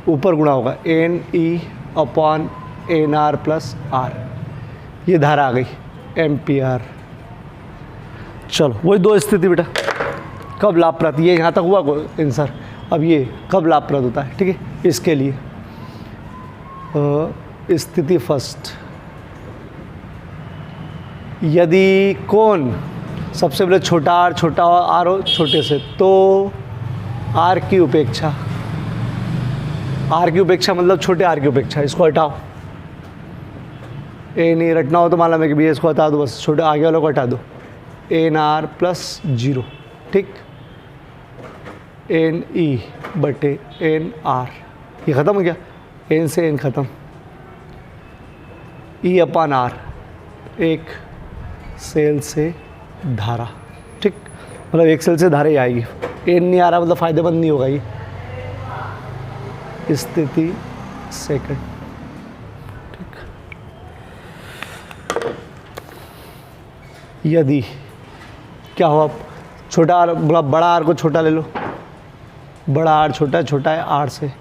ऊपर गुणा होगा NE/NR + R, ये धारा आ गई एम्पियर। चलो वही दो स्थिति बेटा, कब लाभप्रद, ये यहाँ तक हुआ आंसर, अब ये कब लाभप्रद होता है। ठीक है, इसके लिए स्थिति फर्स्ट, यदि कौन सबसे पहले छोटा r हो छोटे से, तो r की उपेक्षा, मतलब छोटे r की उपेक्षा, इसको हटाओ, ए नहीं रटना हो तो मालूम है कि भैया इसको हटा दो, बस छोटे आगे वालों को हटा दो, NR + 0। ठीक, NE/NR ये ख़त्म हो गया, एन से एन ख़त्म, ई अपान आर, एक सेल से धारा, ठीक, मतलब एक सेल से धारा ही आएगी, एन नहीं आ रहा मतलब फ़ायदेमंद नहीं होगा ये। स्थिति सेकंड, ठीक। यदि क्या हुआ, छोटा आर मतलब बड़ा आर को छोटा ले लो, बड़ा आर छोटा है, छोटा है आर से,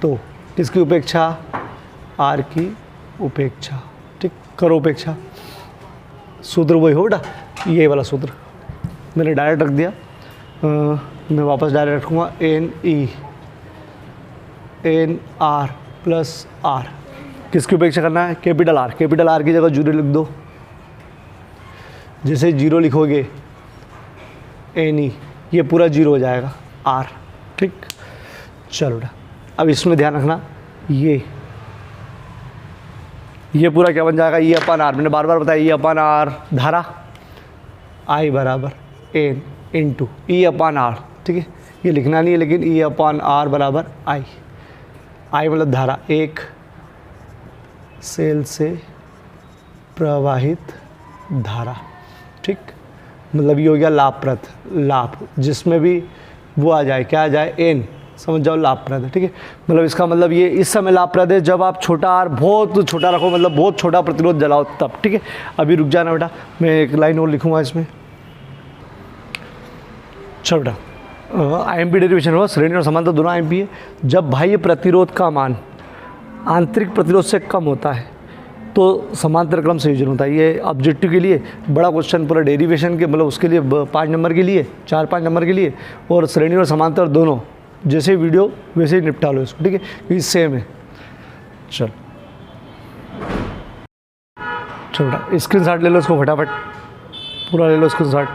तो किसकी उपेक्षा, आर की उपेक्षा, ठीक, करो उपेक्षा। सूत्र वही हो बेटा, ये वाला सूत्र मैंने डायरेक्ट रख दिया, मैं वापस डायरेक्ट रखूँगा, N E N R plus R, किसकी उपेक्षा करना है, कैपिटल आर, कैपिटल आर की जगह जीरो लिख दो, जैसे जीरो लिखोगे एन ई, ये पूरा जीरो हो जाएगा आर, ठीक। चलो बेटा, अब इसमें ध्यान रखना, ये पूरा क्या बन जाएगा, ई अपान आर, मैंने बार बार बताया ई अपान आर धारा, आई बराबर N into E upon R, ठीक है, ये लिखना नहीं है लेकिन ई अपान आर बराबर आई, आई मतलब धारा, एक सेल से प्रवाहित धारा, ठीक, मतलब ये हो गया लाभप्रद, लाभ जिसमें भी वो आ जाए, क्या आ जाए, एन, समझ जाओ लाभप्रद है, ठीक है। मतलब इसका मतलब ये इस समय लाभप्रद है जब आप छोटा आर बहुत छोटा रखो, मतलब बहुत छोटा प्रतिरोध जलाओ तब, ठीक है। अभी रुक जाना बेटा, मैं एक लाइन और लिखूंगा इसमें। चलो बेटा, आईएमपी डेरिवेशन हुआ, श्रेणी और समांतर दोनों आईएमपी है। जब बाह्य प्रतिरोध का मान आंतरिक प्रतिरोध से कम होता है तो समांतर क्रम संयोजन होता है। ये ऑब्जेक्टिव के लिए बड़ा क्वेश्चन, पूरा डेरिवेशन के मतलब उसके लिए 5 नंबर के लिए, 4-5 नंबर के लिए, और श्रेणी और समांतर दोनों, जैसे वीडियो वैसे ही निपटा लो इसको, ठीक है, क्योंकि सेम है। चलो बेटा, स्क्रीनशॉट ले लो इसको फटाफट, पूरा ले लो स्क्रीनशॉट।